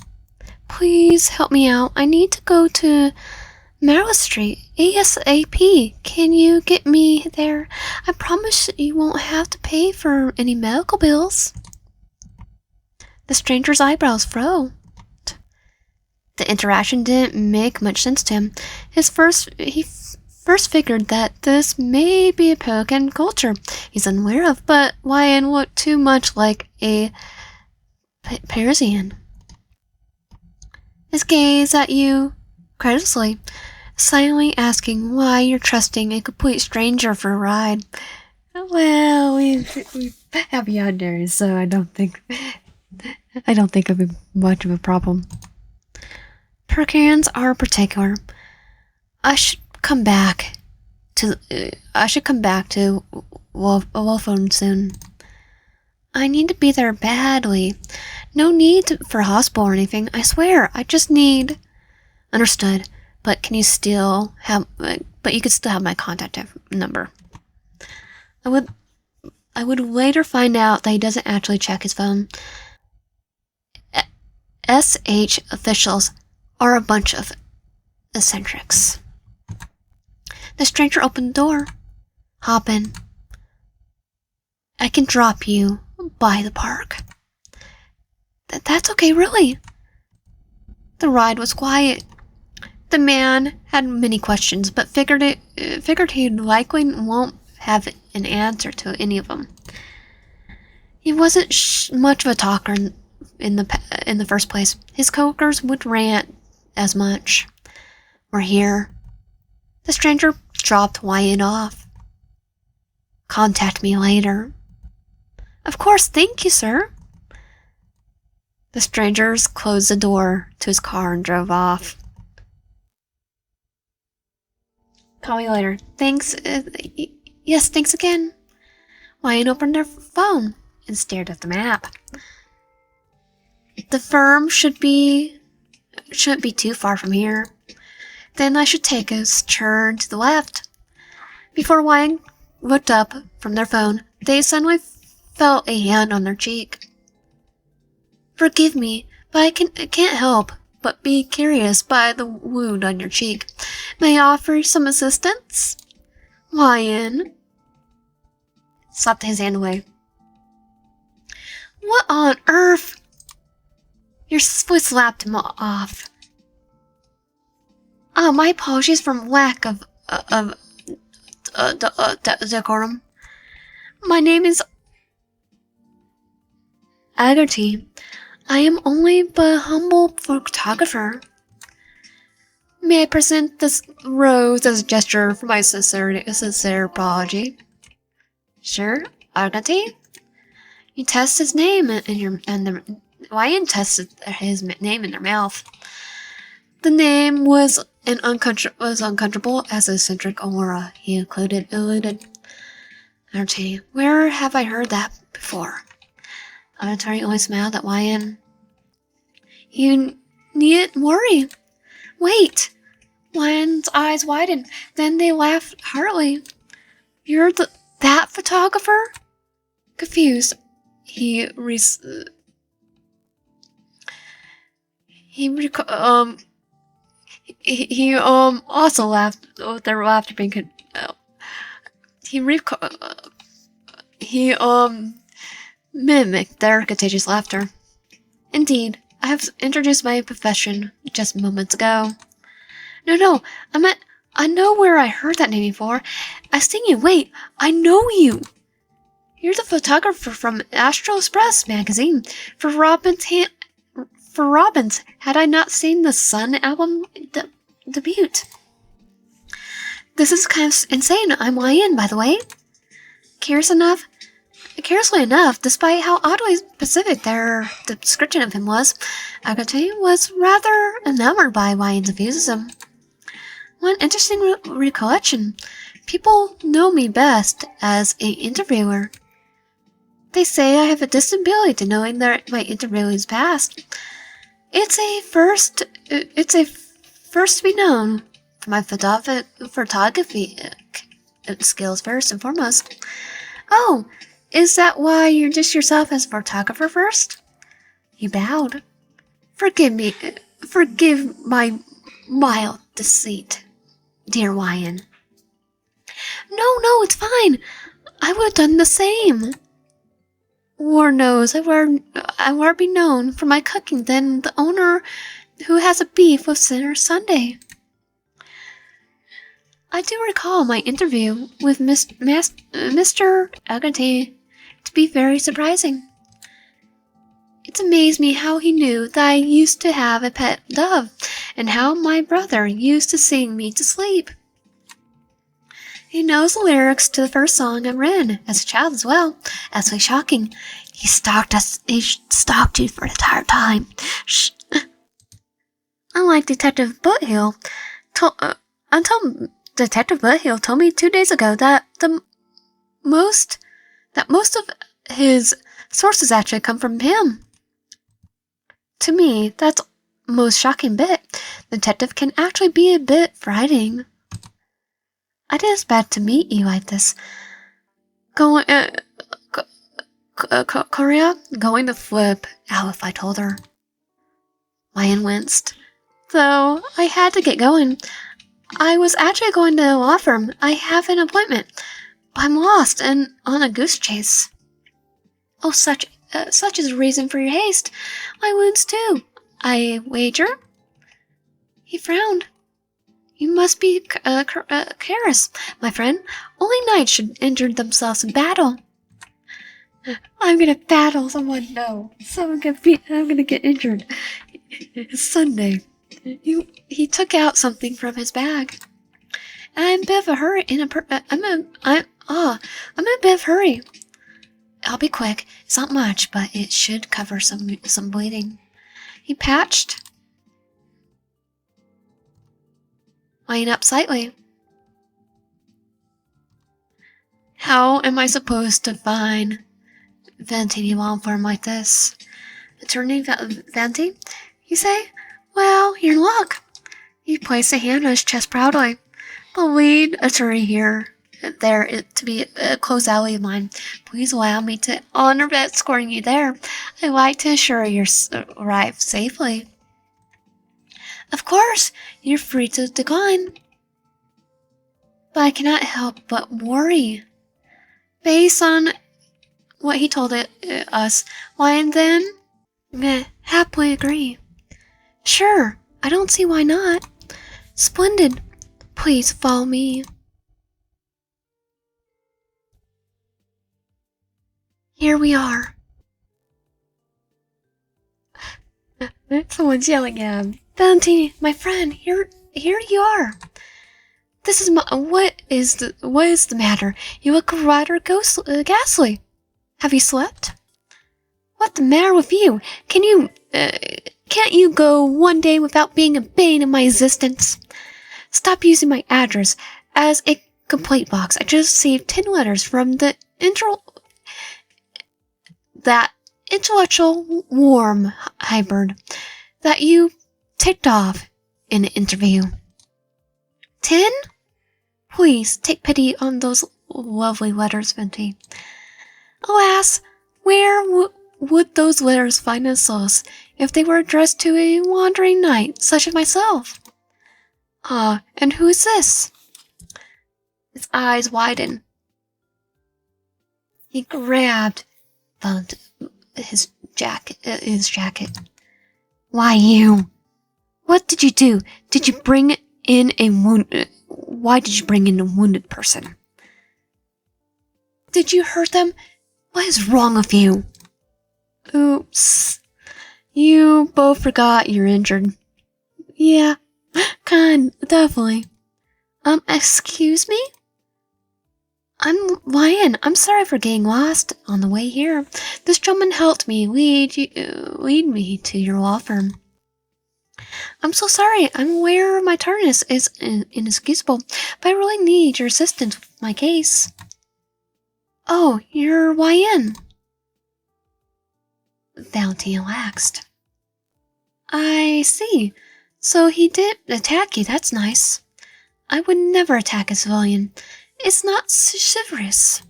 Please help me out. I need to go to Merrill Street ASAP. Can you get me there? I promise you won't have to pay for any medical bills. The stranger's eyebrows furrowed. The interaction didn't make much sense to him. He first figured that this may be a Pokemon culture he's unaware of, but Wyan looked too much like a Parisian. His gaze at you credulously, silently asking why you're trusting a complete stranger for a ride. Well, we have Yandere, so I don't think it'll be much of a problem. Perkins are particular. I should come back to Wolfone soon. I need to be there badly. No need for hospital or anything. I swear. I just need. Understood. But can you still have? But you could still have my contact number. I would later find out that he doesn't actually check his phone. SH officials are a bunch of eccentrics. The stranger opened the door. Hop in. I can drop you by the park. That's okay, really. The ride was quiet. The man had many questions, but figured he likely won't have an answer to any of them. He wasn't much of a talker in the first place. His coworkers would rant as much. We're here. The stranger dropped Wyatt off. Contact me later. Of course, thank you, sir. The strangers closed the door to his car and drove off. Call me later. Thanks. Yes, thanks again. Wyatt opened their phone and stared at the map. The firm shouldn't be too far from here. Then I should take a turn to the left. Before Wyatt looked up from their phone, they suddenly felt a hand on their cheek. Forgive me, but I can't help but be curious by the wound on your cheek. May I offer some assistance? Wyatt slapped his hand away. What on earth? Your foot slapped him off. My apologies for lack of decorum. My name is Aventurine. I am only but a humble photographer. May I present this rose as a gesture for my sincere apology? Sure, Aventurine. You test his name Wyatt tested his name in their mouth. The name was uncomfortable as a eccentric aura he eluded. Aventurine, where have I heard that before? Aventurine only smiled at Wyatt. You needn't worry. Wait! Wyatt's eyes widened. Then they laughed heartily. You're that photographer? Confused, he also laughed with their laughter being he mimicked their contagious laughter. Indeed, I have introduced my profession just moments ago. No, I know where I heard that name before. I've seen you. Wait, I know you. You're the photographer from Astral Express magazine. For Robin's, had I not seen the Sun album debut? This is kind of insane. I'm Wyatt, by the way. Curiously enough, despite how oddly specific their description of him was, Agatha was rather enamored by Wyatt's enthusiasm. One interesting recollection. People know me best as an interviewer. They say I have a disability to knowing that my interviewing's past. It's a first to be known for my photography skills first and foremost. Oh, is that why you introduced yourself as a photographer first? He bowed. Forgive my mild deceit, dear Wyatt. No, it's fine. I would have done the same. War knows I would be known for my cooking than the owner who has a beef with Sinner Sunday. I do recall my interview with Mr. Agate to be very surprising. It's amazed me how he knew that I used to have a pet dove, and how my brother used to sing me to sleep. He knows the lyrics to the first song I'm in, as a child as well. Absolutely shocking. He stalked us. He stalked you for the entire time. Shh. Unlike Detective Buthill, until Detective Buthill told me 2 days ago that most of his sources actually come from him. To me, that's the most shocking bit. The detective can actually be a bit frightening. I didn't expect to meet you like this. Korea going to flip out if I told her. Ryan winced. Though I had to get going. I was actually going to the law firm. I have an appointment. But I'm lost and on a goose chase. Oh, such is the reason for your haste. My wounds too. I wager? He frowned. You must be careless, my friend. Only knights should injure themselves in battle. I'm gonna battle someone. No, I'm gonna get injured. It's Sunday. He took out something from his bag. I'm in a bit of a hurry. I'm in a bit of a hurry. I'll be quick. It's not much, but it should cover some bleeding. He patched, laying up slightly. How am I supposed to find Venti long form like this? Attorney Venti? You say? Well, you're in luck. He placed a hand on his chest proudly. The lead attorney here, there to be a close ally of mine. Please allow me to honor escorting you there. I'd like to assure you arrive safely. Of course, you're free to decline. But I cannot help but worry. Based on what he told us, why and then, happily agree. Sure, I don't see why not. Splendid. Please follow me. Here we are. Someone's yelling at him. Valentine, my friend, here you are. This is what is the matter? You look rather ghastly. Have you slept? What's the matter with you? Can't you go one day without being a bane in my existence? Stop using my address as a complaint box. I just received 10 letters from the intellectual warm hybrid that you ticked off in an interview. 10? Please take pity on those lovely letters, Venti. Alas, where would those letters find a solace if they were addressed to a wandering knight such as myself? And who is this? His eyes widened. He grabbed his jacket. Why you? What did you do? Did you bring in a why did you bring in a wounded person? Did you hurt them? What is wrong with you? Oops. You both forgot you're injured. Yeah, definitely. Excuse me? I'm Ryan. I'm sorry for getting lost on the way here. This gentleman helped me lead me to your law firm. I'm so sorry. I'm aware my tardiness is inexcusable, but I really need your assistance with my case. Oh, you're Ryan. Valentine relaxed. I see. So he did attack you. That's nice. I would never attack a civilian. It's not chivalrous.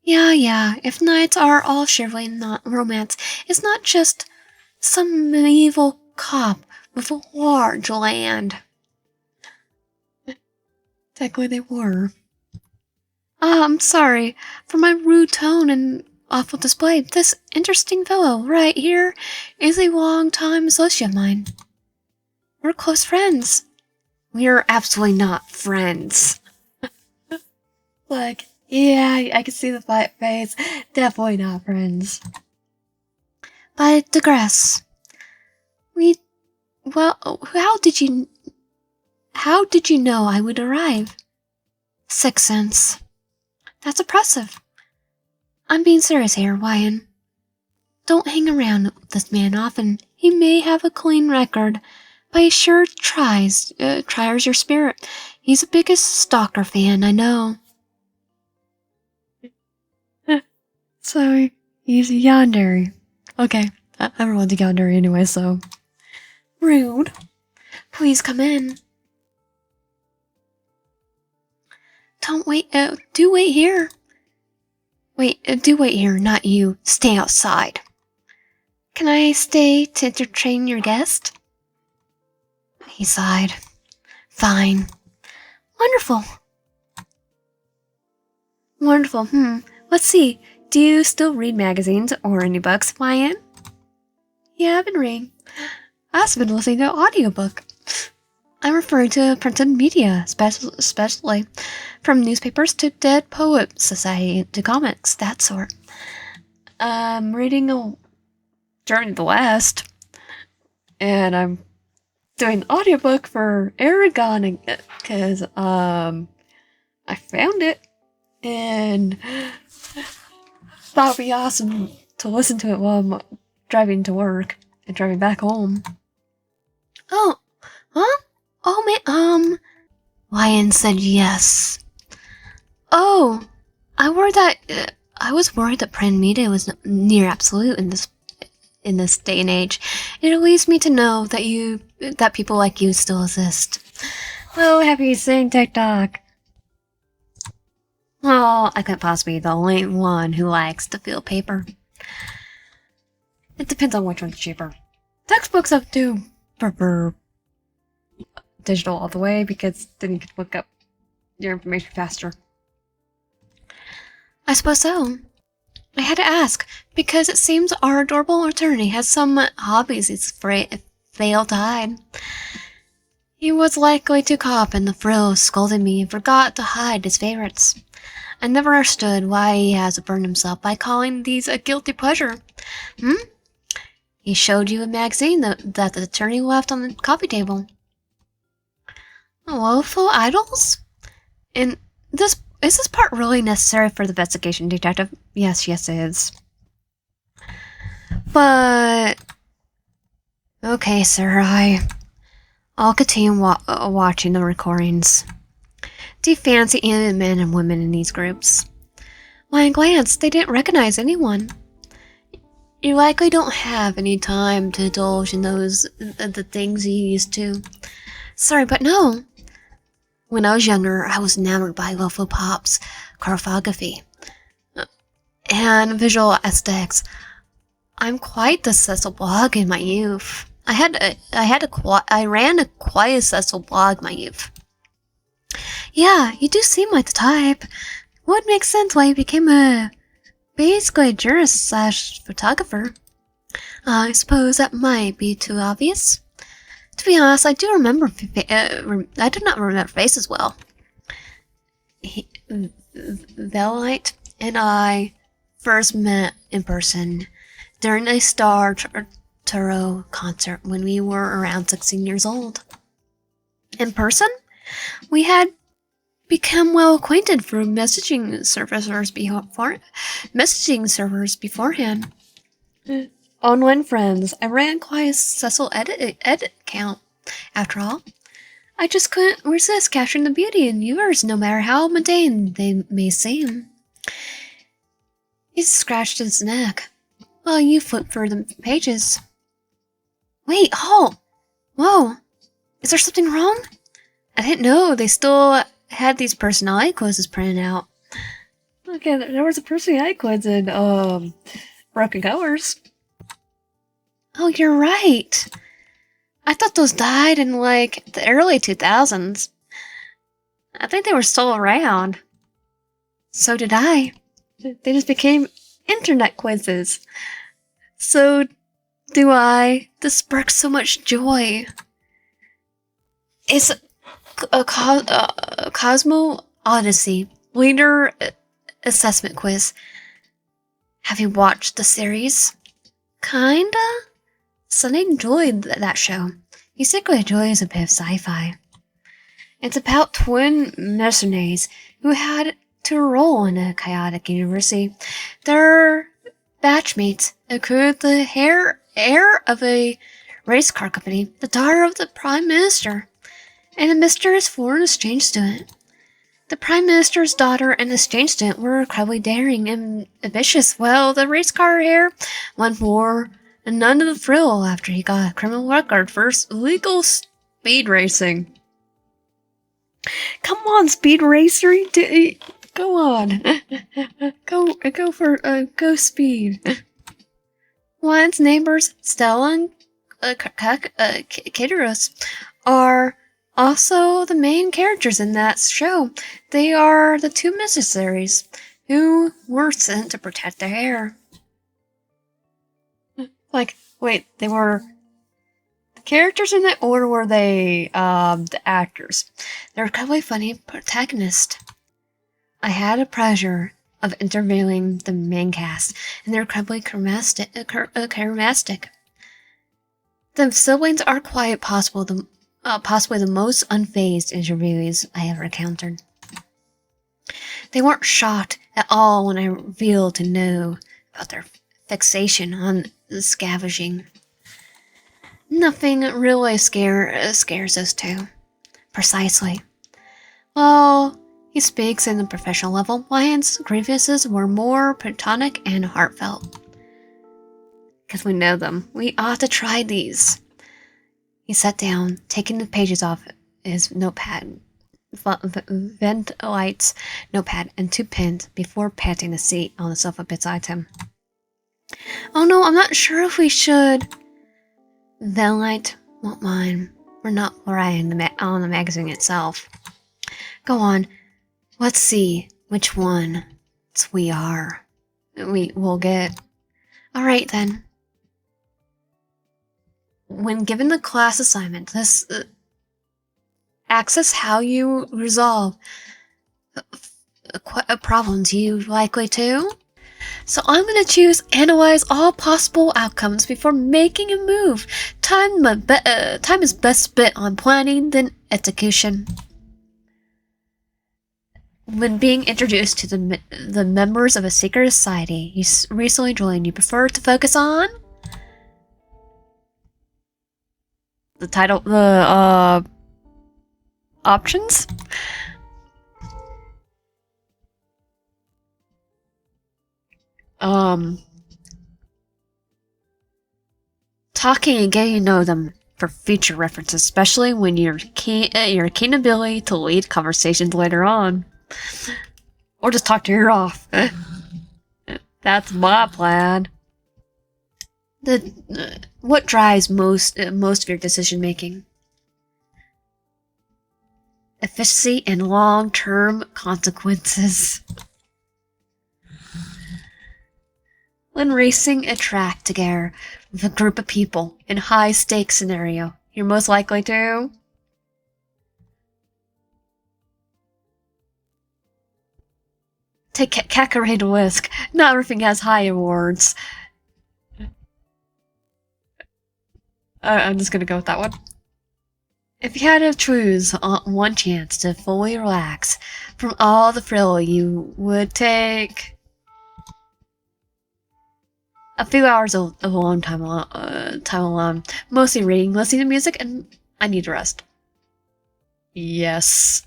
Yeah. If knights are all chivalry and not romance, it's not just some medieval cop with a large land. Technically they were. I'm sorry for my rude tone and awful display. This interesting fellow right here is a long-time associate of mine. We're close friends. We're absolutely not friends. Look, yeah, I can see the face. Definitely not friends. But I digress. How did you know I would arrive? Sixth sense. That's impressive. I'm being serious here, Wyan. Don't hang around with this man often. He may have a clean record, but he sure tries your spirit. He's the biggest stalker fan I know. So, he's a Yandere. Okay, everyone's a Yandere anyway, so. Rude. Please come in. Do wait here. Do wait here, not you. Stay outside. Can I stay to entertain your guest? He sighed. Fine. Wonderful. Let's see. Do you still read magazines or any books, Wyan? Yeah, I've been reading. I've also been listening to an audiobook. I'm referring to printed media, especially from newspapers to Dead Poet Society to comics, that sort. I'm reading a Journey to the West, and I'm doing an audiobook for Aragon because I found it and thought it'd be awesome to listen to it while I'm driving to work and driving back home. Oh, huh? Oh, man, Wyan said yes. Oh, I was worried that print media was near absolute in this day and age. It leads me to know that people like you still exist. Oh, happy seeing TikTok. Oh, I couldn't possibly be the only one who likes to feel paper. It depends on which one's cheaper. Textbooks I do prefer digital all the way because then you can look up your information faster. I suppose so. I had to ask because it seems our adorable attorney has some hobbies he's failed to hide. He was likely too caught up in the thrill of scolding me and forgot to hide his favorites. I never understood why he has to burn himself by calling these a guilty pleasure. He showed you a magazine that the attorney left on the coffee table. Woeful idols? And is this part really necessary for the investigation, detective? Yes, it is. But okay, sir, I'll continue watching the recordings. Do you fancy any men and women in these groups? When I glanced, they didn't recognize anyone. You likely don't have any time to indulge in the things you used to. Sorry, but no. When I was younger, I was enamored by Lofo Pop's choreography and visual aesthetics. I'm quite the successful blog in my youth. I ran a quite successful blog in my youth. Yeah, you do seem like the type. Would make sense why you became basically a journalist/photographer. I suppose that might be too obvious. To be honest, I do remember. I do not remember faces well. Velite and I first met in person during a Star Turo concert when we were around 16 years old. In person, we had become well acquainted through messaging servers beforehand. Online friends. I ran quite a successful edit account. After all, I just couldn't resist capturing the beauty in viewers, no matter how mundane they may seem. He scratched his neck while you flipped through the pages. Wait, halt! Whoa! Is there something wrong? I didn't know they still had these personality quizzes printed out. Okay, there was a personality quiz in Broken Colors. Oh, you're right. I thought those died in the early 2000s. I think they were still around. So did I. They just became internet quizzes. So do I. This sparks so much joy. It's a Cosmo Odyssey Leader Assessment Quiz. Have you watched the series? Kinda? Sunny enjoyed that show. He secretly enjoys a bit of sci-fi. It's about twin mercenaries who had to enroll in a chaotic university. Their batchmates include the heir of a race car company, the daughter of the prime minister, and a mysterious foreign exchange student. The Prime Minister's daughter and exchange student were incredibly daring and ambitious, while the race car heir went more and none of the thrill after he got a criminal record for illegal speed racing. Come on, speed racer! Go on, go speed. Juan's neighbors, Stella and Katerus, are also the main characters in that show. They are the two missionaries who were sent to protect their heir. Like, wait, they were the characters in that order, were they the actors? They're incredibly funny protagonists. I had a pleasure of interviewing the main cast, and they're incredibly charismatic. The siblings are quite possibly the most unfazed interviewees I ever encountered. They weren't shocked at all when I revealed to know about their fixation on scavenging. Nothing really scares us two. Precisely. Well, he speaks in the professional level. Lions' grievances were more platonic and heartfelt. Because we know them. We ought to try these. He sat down, taking the pages off his notepad, ventilates notepad and 2 pens before patting the seat on the sofa beside him. Oh no, I'm not sure if we should. Ventilate won't mind. We're not relying on the magazine itself. Go on. Let's see which one we will get. Alright then. When given the class assignment, this access how you resolve problems you likely to. So I'm going to choose analyze all possible outcomes before making a move. Time is best spent on planning than execution. When being introduced to the members of a secret society you recently joined, you prefer to focus on the options. Talking and getting to know them for future reference, especially when your keen ability to lead conversations later on, or just talk your ear off. That's my plan. What drives most of your decision making? Efficiency and long-term consequences. When racing a track together with a group of people in a high-stakes scenario, you're most likely to take calculated risk. Not everything has high rewards. I'm just gonna go with that one. If you had to choose one chance to fully relax from all the thrill, you would take a few hours of alone time alone. Mostly reading, listening to music, and I need to rest. Yes.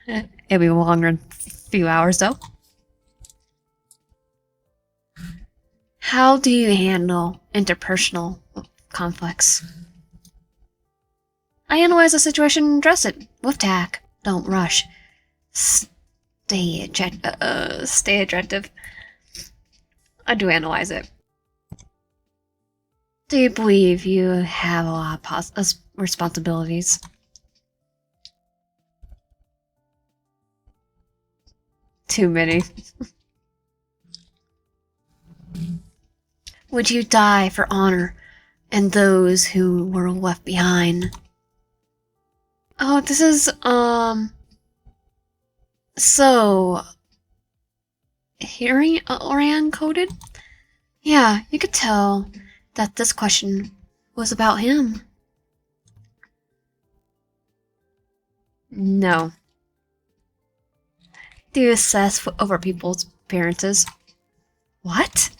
It'll be longer than a few hours, though. How do you handle interpersonal conflicts? I analyze the situation and address it with tact. Don't rush. Stay objective. I do analyze it. Do you believe you have a lot of responsibilities? Too many. Would you die for honor and those who were left behind? Oh, this is, so, hearing Orion coded? Yeah, you could tell that this question was about him. No. Do you assess over people's appearances? What?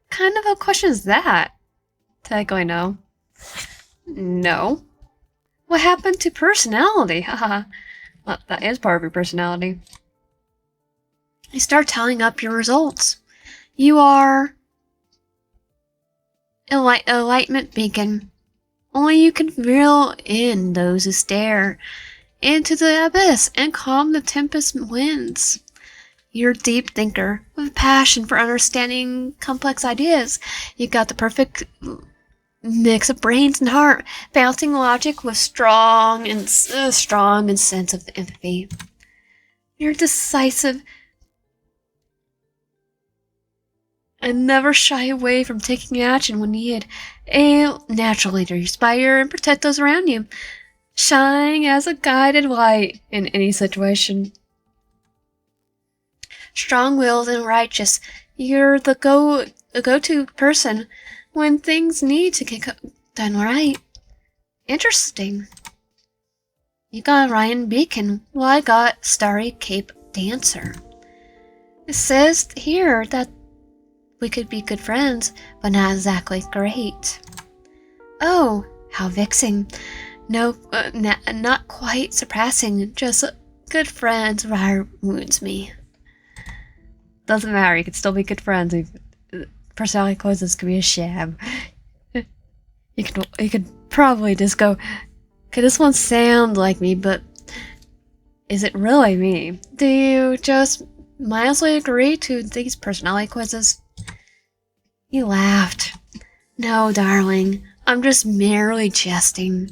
Kind of a question is that? Technically, no. No. What happened to personality? Haha. Well, that is part of your personality. You start tallying up your results. You are enlightenment beacon. Only you can reel in those who stare into the abyss and calm the tempest winds. You're a deep thinker with a passion for understanding complex ideas. You got the perfect mix of brains and heart, balancing logic with strong and sense of empathy. You're decisive and never shy away from taking action when needed. A natural leader, you inspire and protect those around you, shining as a guided light in any situation. Strong-willed and righteous, you're the go-to person when things need to get done right. Interesting. You got Ryan Beacon, well, I got Starry Cape Dancer. It says here that we could be good friends, but not exactly great. Oh, how vexing. No, not quite surpassing, just good friends rather wounds me. Doesn't matter, you could still be good friends. Personality quizzes could be a sham. You could probably just go, okay, this one sound like me, but is it really me? Do you just mildly agree to these personality quizzes? You laughed. No, darling, I'm just merely jesting.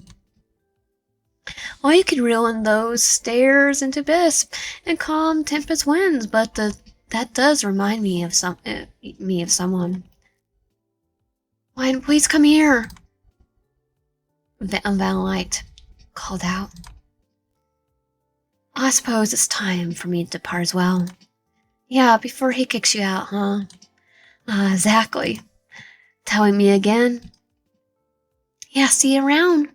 Well, you could reel in those stares into abyss and calm tempest winds, but that does remind me of someone. Why, please come here. Vanlight called out. I suppose it's time for me to depart as well. Yeah, before he kicks you out, huh? Exactly. Telling me again? Yeah, see you around.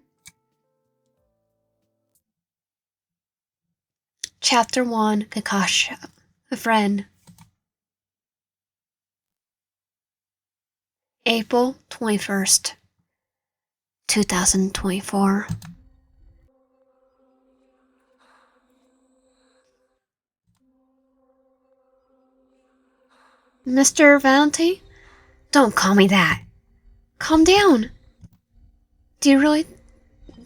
Chapter 1, Kakavasha, a friend. April 21st, 2024. Mr. Valentine? Don't call me that. Calm down. Do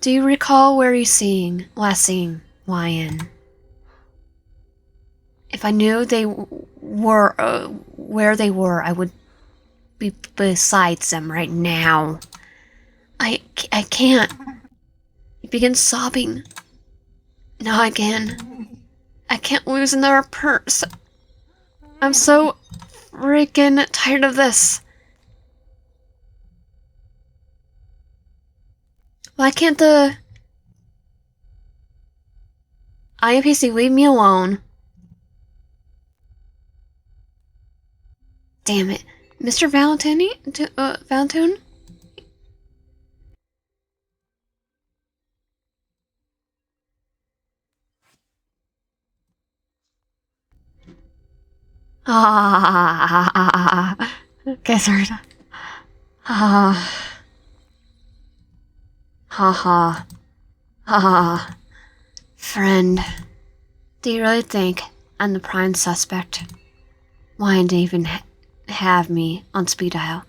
you recall where last seeing YN? If I knew they were where they were, I would be beside them right now. I can't. He begins sobbing. Not again. I can't lose another purse. I'm so freaking tired of this. Why can't the INPC leave me alone? Damn it. Mr. Valentine? Valentine? Okay, sorry. Ha ha. Ha. Friend, do you really think I'm the prime suspect? Why did they even have me on speed dial?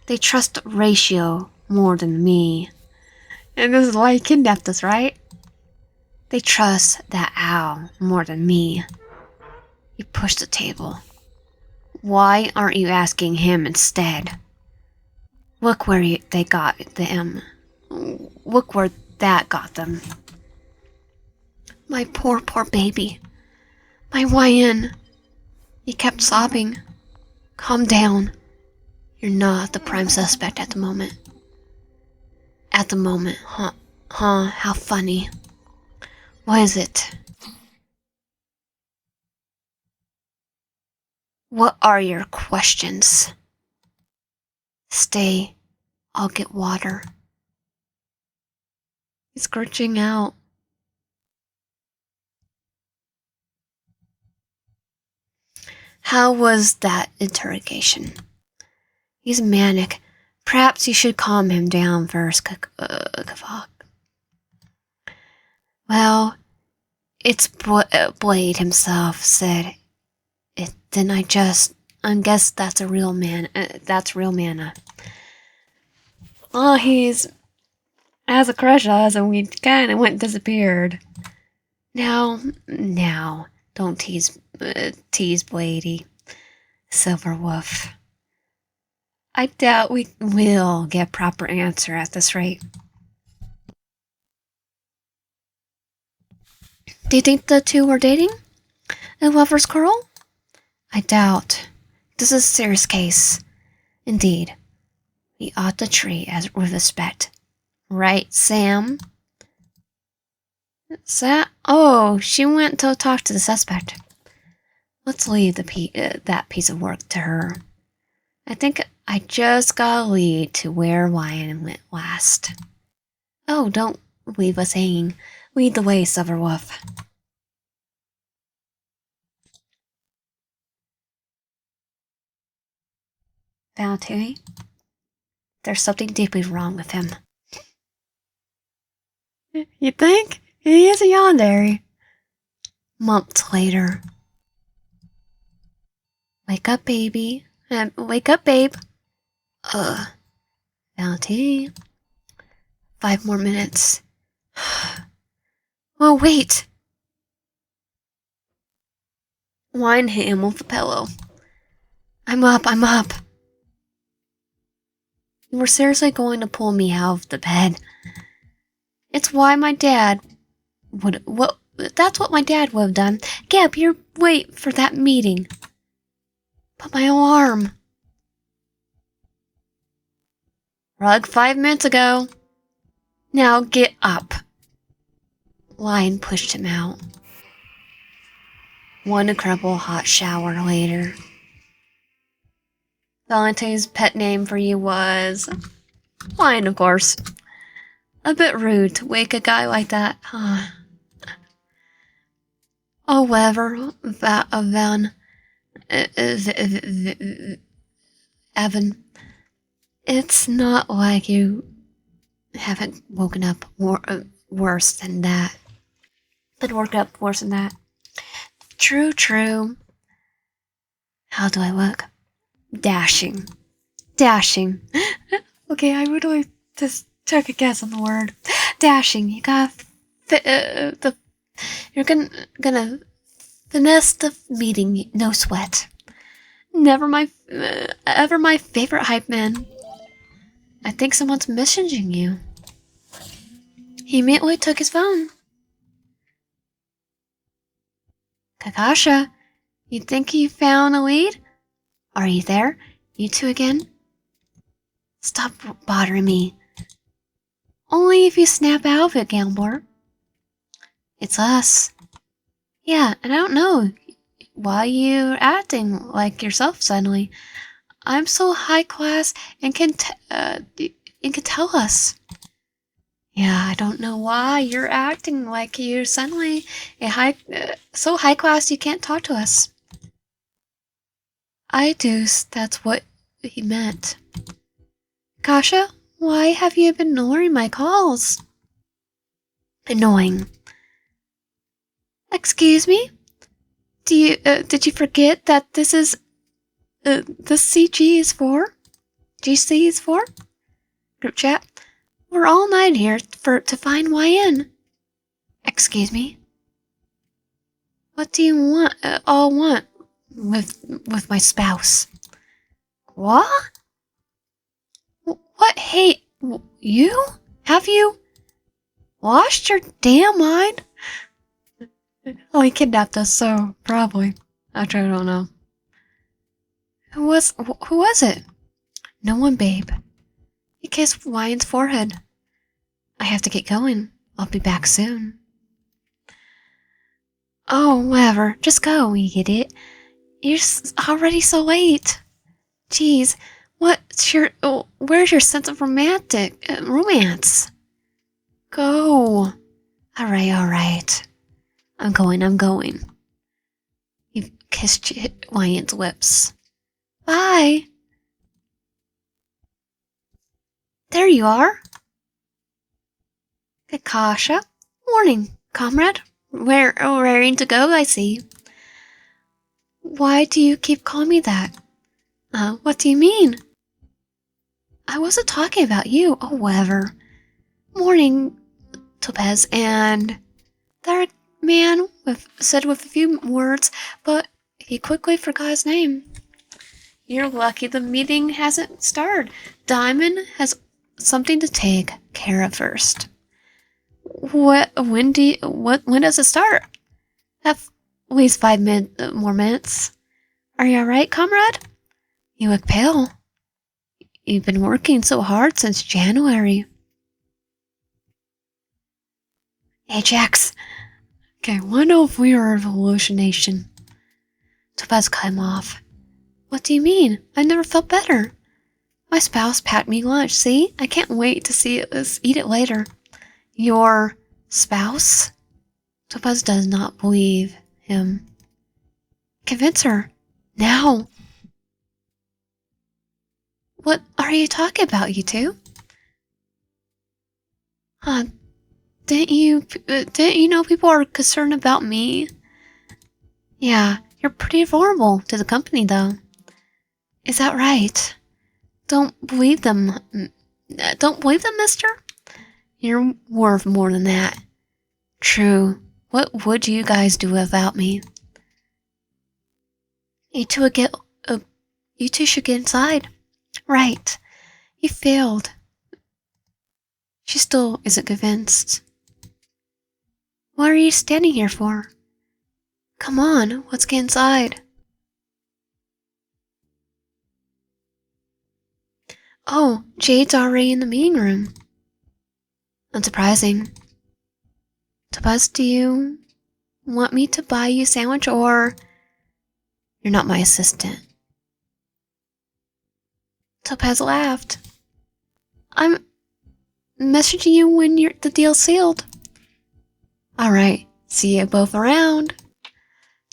They trust Ratio more than me. And this is why he kidnapped us, right? They trust that Owl more than me. He pushed the table. Why aren't you asking him instead? Look where they got them. Look where that got them. My poor baby. My YN. He kept sobbing. Calm down. You're not the prime suspect at the moment. At the moment, huh? How funny. What is it? What are your questions? Stay I'll get water. He's glitching out. How was that interrogation? He's manic. Perhaps you should calm him down first, Kavak. Well, it's Blade himself said it. Then I guess that's a real man. That's real mana. Oh, he's has a crush on us, and we kind of went disappeared. Now, don't tease Bladey, Silver Wolf. I doubt we will get proper answer at this rate. Do you think the two were dating? A lover's quarrel? I doubt. This is a serious case. Indeed. We ought to treat as with respect. Right, Sam? Oh, she went to talk to the suspect. Let's leave that piece of work to her. I think I just got a lead to where Ryan went last. Oh, don't leave us hanging. Lead the way, Silver Wolf. Valentine? There's something deeply wrong with him. You think? He is a yandere. Months later. Wake up, baby. Wake up, babe. Valentine. 5 more minutes. Oh, wait. Wine hit him with a pillow. I'm up. You were seriously going to pull me out of the bed. It's why my dad that's what my dad would have done. Gab, you're late for that meeting. But my alarm. Rug 5 minutes ago. Now get up. Lion pushed him out. One incredible hot shower later. Valentine's pet name for you was... Lion, of course. A bit rude to wake a guy like that. Oh, whatever. Evan. It's not like you haven't woken up worse than that. True. How do I look? Dashing. Okay, I would like to take a guess on the word. Dashing. You got you're gonna finesse the meeting, no sweat. Ever my favorite hype man. I think someone's messaging you. He immediately took his phone. Kakavasha, you think you found a lead? Are you there? You two again? Stop bothering me. Only if you snap out of it, Gambler. It's us. Yeah, and I don't know why you're acting like yourself suddenly. I'm so high class and can tell us. Yeah, I don't know why you're acting like you're suddenly so high class you can't talk to us. I do. That's what he meant. Kasha, why have you been ignoring my calls? Annoying. Excuse me? Did you forget that this is, the GC is for? Group chat. We're all night here to find YN. Excuse me? What do you want with my spouse? What? What? Hey, you? Have you lost your damn mind? Oh, he kidnapped us, so probably. Actually, I don't know. Who was it? No one, babe. He kissed Ryan's forehead. I have to get going. I'll be back soon. Oh, whatever. Just go, you idiot. You're already so late. Jeez, Where's your sense of romance? Go. Alright. I'm going. You've kissed Wyan's lips. Bye. There you are. Kakavasha. Morning, comrade. Raring to go, I see. Why do you keep calling me that? What do you mean? I wasn't talking about you. Oh, whatever. Morning, Topaz, and that man said with a few words, but he quickly forgot his name. You're lucky the meeting hasn't started. Diamond has something to take care of first. When does it start? Have at least 5 more minutes. Are you alright, comrade? You look pale. You've been working so hard since January. Ajax. Okay, wonder if we are a hallucination. Topaz cut him off. What do you mean? I never felt better. My spouse packed me lunch, see? I can't wait to eat it later. Your spouse? Topaz does not believe him. Convince her. Now. What are you talking about, you two? Didn't you know people are concerned about me? Yeah, you're pretty vulnerable to the company, though. Is that right? Don't believe them. Don't believe them, mister? You're worth more than that. True. What would you guys do without me? You two should get inside. Right. You failed. She still isn't convinced. What are you standing here for? Come on, let's get inside. Oh, Jade's already in the meeting room. Unsurprising. Topaz, do you want me to buy you a sandwich, or you're not my assistant? Topaz laughed. I'm messaging you when the deal's sealed. Alright, see you both around.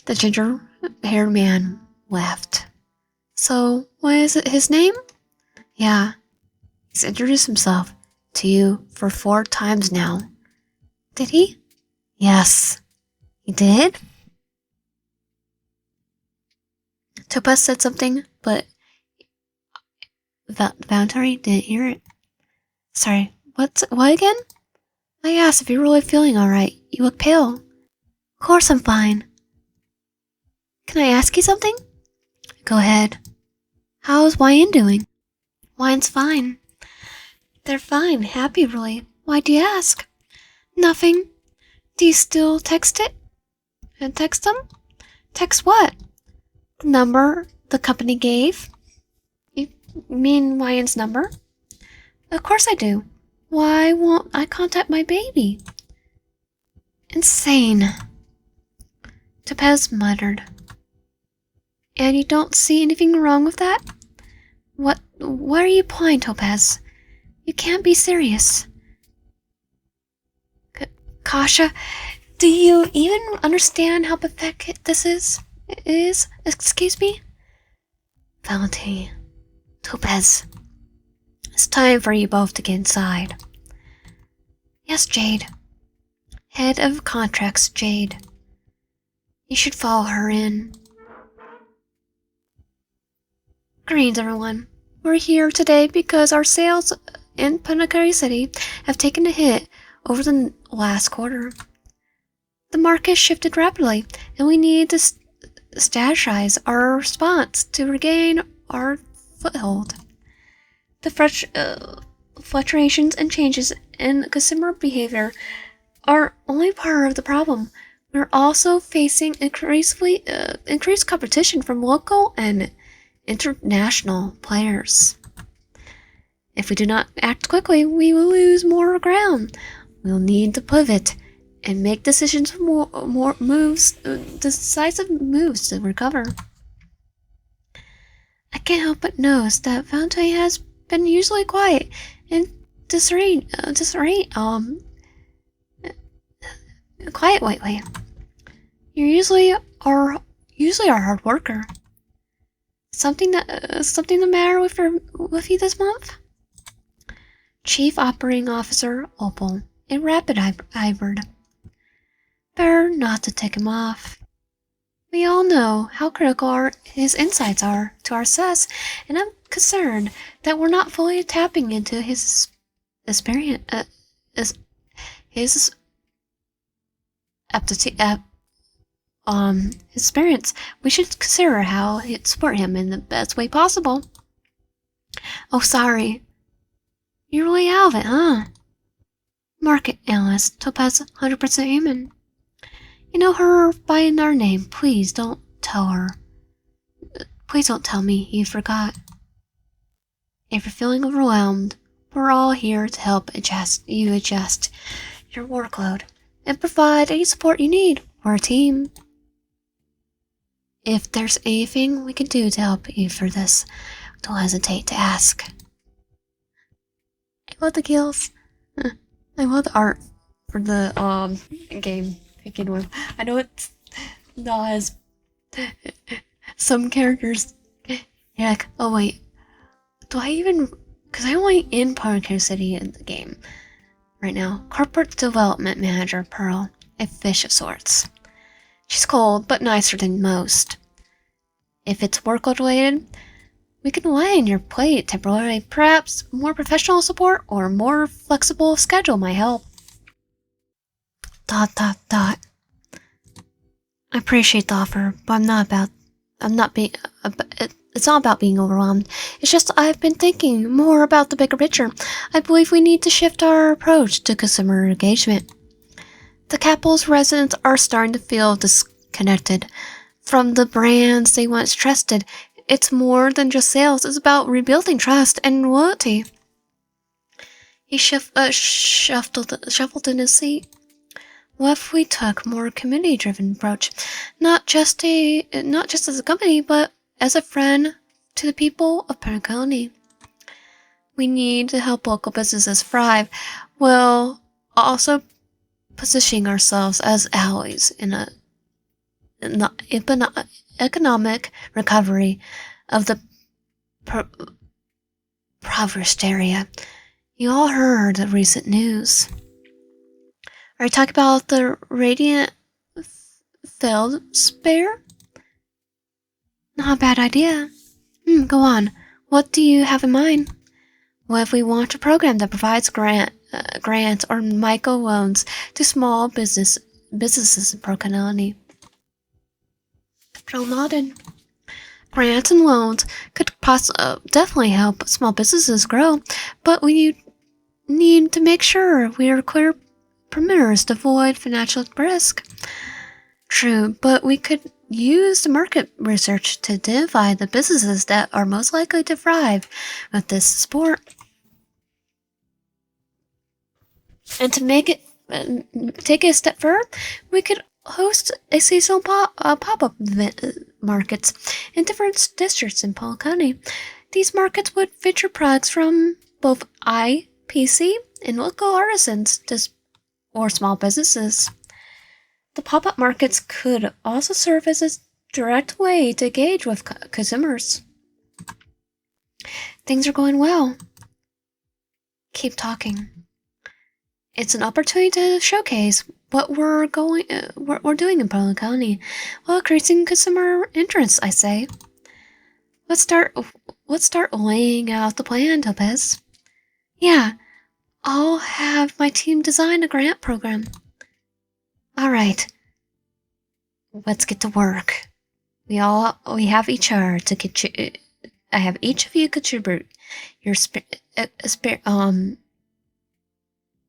The ginger-haired man laughed. So, what is it, his name? Yeah, he's introduced himself to you for 4 times now. Did he? Yes, he did? Topaz said something, but Aventurine didn't hear it. Sorry, what again? I asked if you're really feeling alright. You look pale. Of course I'm fine. Can I ask you something? Go ahead. How's Wyan doing? Wyan's fine. They're fine, happy really. Why do you ask? Nothing. Do you still text it? And text them? Text what? The number the company gave? You mean Wyan's number? Of course I do. Why won't I contact my baby? Insane. Topaz muttered. And you don't see anything wrong with that? What are you implying, Topaz? You can't be serious. Kasha, do you even understand how pathetic this is? Excuse me? Valentine. Topaz. It's time for you both to get inside. Yes, Jade. Head of Contracts, Jade. You should follow her in. Greetings, everyone. We're here today because our sales in Punakari City have taken a hit over the last quarter. The market shifted rapidly, and we need to strategize our response to regain our foothold. The fluctuations and changes in consumer behavior are only part of the problem. We're also facing increased competition from local and international players. If we do not act quickly, we will lose more ground. We'll need to pivot and make decisive moves to recover. I can't help but notice that Valentine has been usually quiet and quiet lately. You usually our hard worker. Something the matter with you this month? Chief Operating Officer Opal, a rapid hybrid. Better not to take him off. We all know how critical his insights are to our success, and I'm concerned that we're not fully tapping into his experience, his experience. We should consider how to support him in the best way possible. Oh, sorry. You're really out of it, huh? Market analyst, Topaz 100% human. You know her by another name. Please don't tell her. Please don't tell me you forgot. If you're feeling overwhelmed, we're all here to help adjust your workload and provide any support you need. We're a team. If there's anything we can do to help you for this, don't hesitate to ask. I love the kills. I love the art for the game to begin with. I know it's not as some characters. You're like, oh wait, do I even? Because I'm only in Pumpkin City in the game right now. Corporate Development Manager Pearl, a fish of sorts. She's cold, but nicer than most. If it's workload related, we can lighten your plate temporarily. Perhaps more professional support or more flexible schedule might help. ... I appreciate the offer, but it's not about being overwhelmed. It's just I've been thinking more about the bigger picture. I believe we need to shift our approach to consumer engagement. The capital's residents are starting to feel disconnected from the brands they once trusted. It's more than just sales. It's about rebuilding trust and loyalty. He shuffled in his seat. What if we took a more community-driven approach, not just as a company, but as a friend to the people of Pericone? We need to help local businesses thrive, while also positioning ourselves as allies in an economic recovery of the impoverished area. You all heard the recent news. Are you talking about the Radiant Feldspar? Not a bad idea. Go on. What do you have in mind? What if we want a program that provides grants or micro loans to small businesses in Pro-Colony? Joe nodded. Grants and loans could definitely help small businesses grow, but we need to make sure we are clear perimeters to avoid financial risk. True, but we could use the market research to identify the businesses that are most likely to thrive with this support. And to make it take it a step further, we could host a seasonal pop-up markets in different districts in Paul County. These markets would feature products from both IPC and local artisans or small businesses. The pop-up markets could also serve as a direct way to engage with consumers. Things are going well. Keep talking. It's an opportunity to showcase what we're doing in Portland County, while increasing consumer interest, I say. Let's start laying out the plan, Topaz. Yeah, I'll have my team design a grant program. Alright. Let's get to work. We have each other to I have each of you contribute your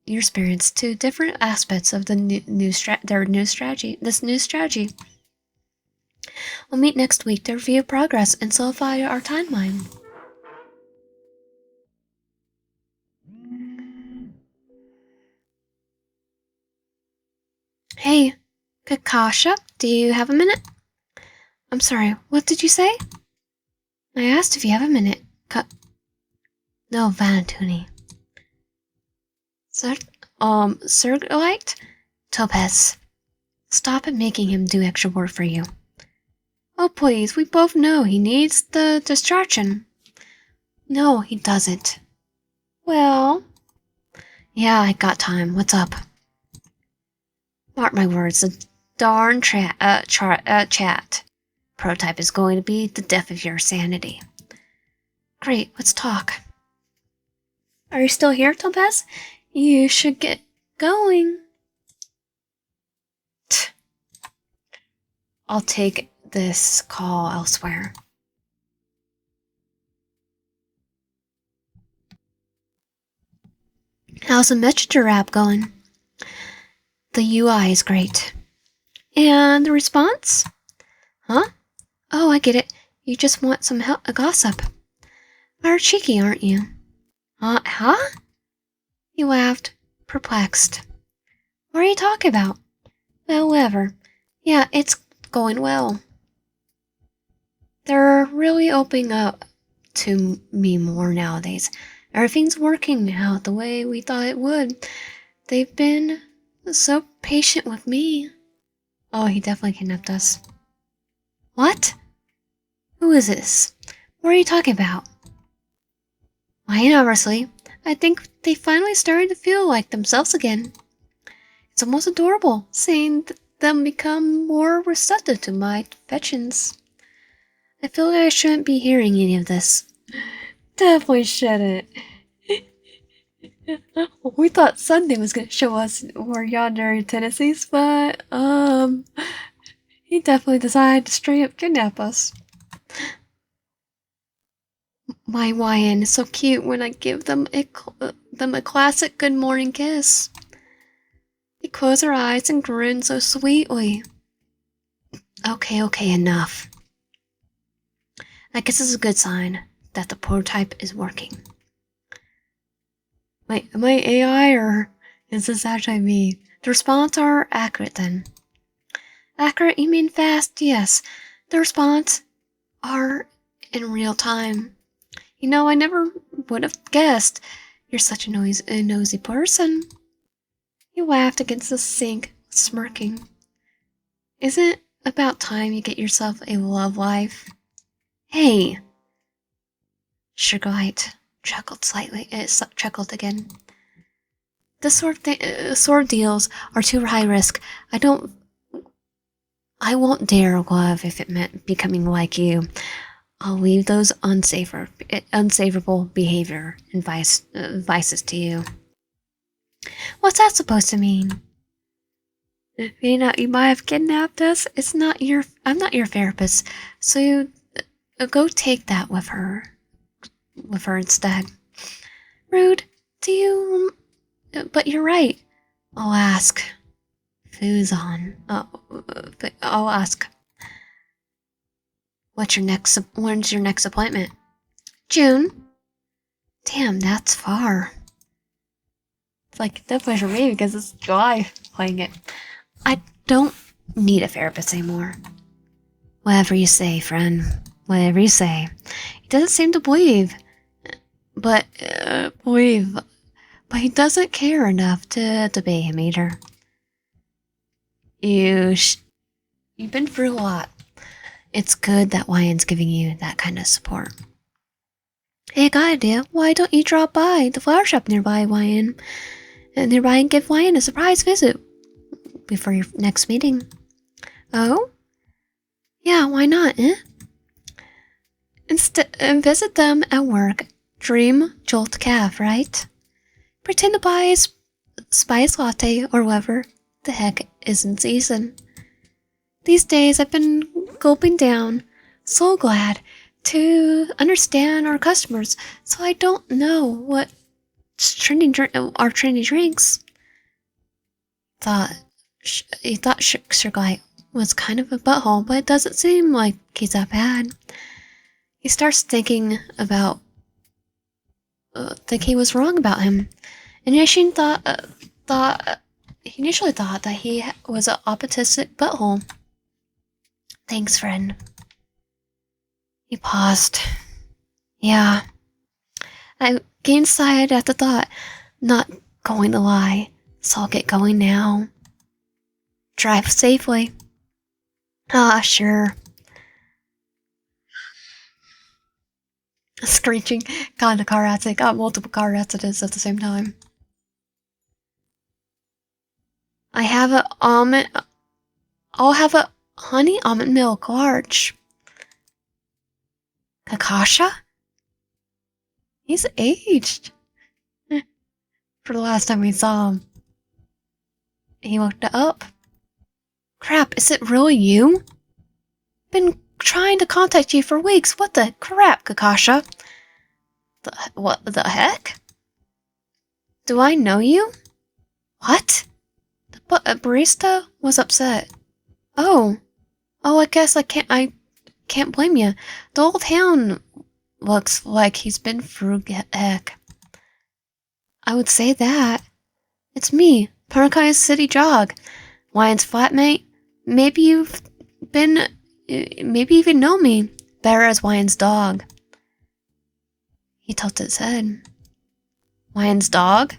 experience to different aspects of the new strategy. We'll meet next week to review progress and solidify our timeline. Hey, Kakavasha, do you have a minute? I'm sorry, what did you say? I asked if you have a minute. No, Vanatuni. Sergolite? Topaz. Stop making him do extra work for you. Oh, please, we both know he needs the distraction. No, he doesn't. Well... Yeah, I got time. What's up? Mark my words, the darn chat prototype is going to be the death of your sanity. Great, let's talk. Are you still here, Topaz? You should get going. I'll take this call elsewhere. How's the Messenger app going? The UI is great. And the response? Huh? Oh, I get it. You just want some gossip. You're cheeky, aren't you? Huh? He laughed, perplexed. What are you talking about? Well, whatever. Yeah, it's going well. They're really opening up to me more nowadays. Everything's working out the way we thought it would. They've been so patient with me. Oh, he definitely kidnapped us. What? Who is this? What are you talking about? Honestly, I think they finally started to feel like themselves again. It's almost adorable seeing them become more receptive to my affections. I feel like I shouldn't be hearing any of this. Definitely shouldn't. We thought Sunday was going to show us more Yandere tendencies, but, he definitely decided to straight up kidnap us. My YN is so cute when I give them a classic good morning kiss. They close their eyes and grin so sweetly. Okay, enough. I guess this is a good sign that the prototype is working. Wait, am I AI or is this actually me? The response are accurate then. Accurate, you mean fast? Yes. The response are in real time. You know, I never would have guessed. You're such a nosy person. He laughed against the sink, smirking. Isn't it about time you get yourself a love life? Hey! Sugarlight chuckled slightly. It chuckled again. This sort of deals are too high risk. I won't dare love if it meant becoming like you. I'll leave those unsavourable behavior and vices to you. What's that supposed to mean? You might have kidnapped us. I'm not your therapist, so you go take that with her instead. Rude. But you're right. I'll ask. Who's on? I'll ask. When's your next appointment? June. Damn, that's far. It's like definitely for me because it's July playing it. I don't need a therapist anymore. Whatever you say, friend. Whatever you say. He doesn't seem to believe. But he doesn't care enough to obey him either. You've been through a lot. It's good that YN's giving you that kind of support. Hey, got an idea. Why don't you drop by the flower shop nearby YN? And give YN a surprise visit before your next meeting. Oh? Yeah, why not, eh? And visit them at work. Dream Jolt Calf, right? Pretend to buy a spice latte or whatever the heck is in season. These days I've been gulping down, so glad to understand our customers, so I don't know what are trendy drinks. He thought Sugarlight was kind of a butthole, but it doesn't seem like he's that bad. He starts thinking about think he was wrong about him. And initially thought that he was an optimistic butthole. Thanks, friend. He paused. Yeah. I gained sighed at the thought. Not going to lie, so I'll get going now. Drive safely. Ah, sure. Screeching. Got in a car accident. Got multiple car accidents at the same time. I have a almond. I'll have a honey almond milk large. Kakavasha? He's aged. For the last time we saw him. He looked up. Crap, is it really you? Been trying to contact you for weeks. What the crap, Kakavasha? What the heck? Do I know you? What? The barista was upset. Oh, I guess I can't blame you. The old town looks like he's been through heck. I would say that. It's me, Parakai City Jog, Lions flatmate. Maybe you've been, maybe even know me better as Lions dog. He tilted his head. Lions dog?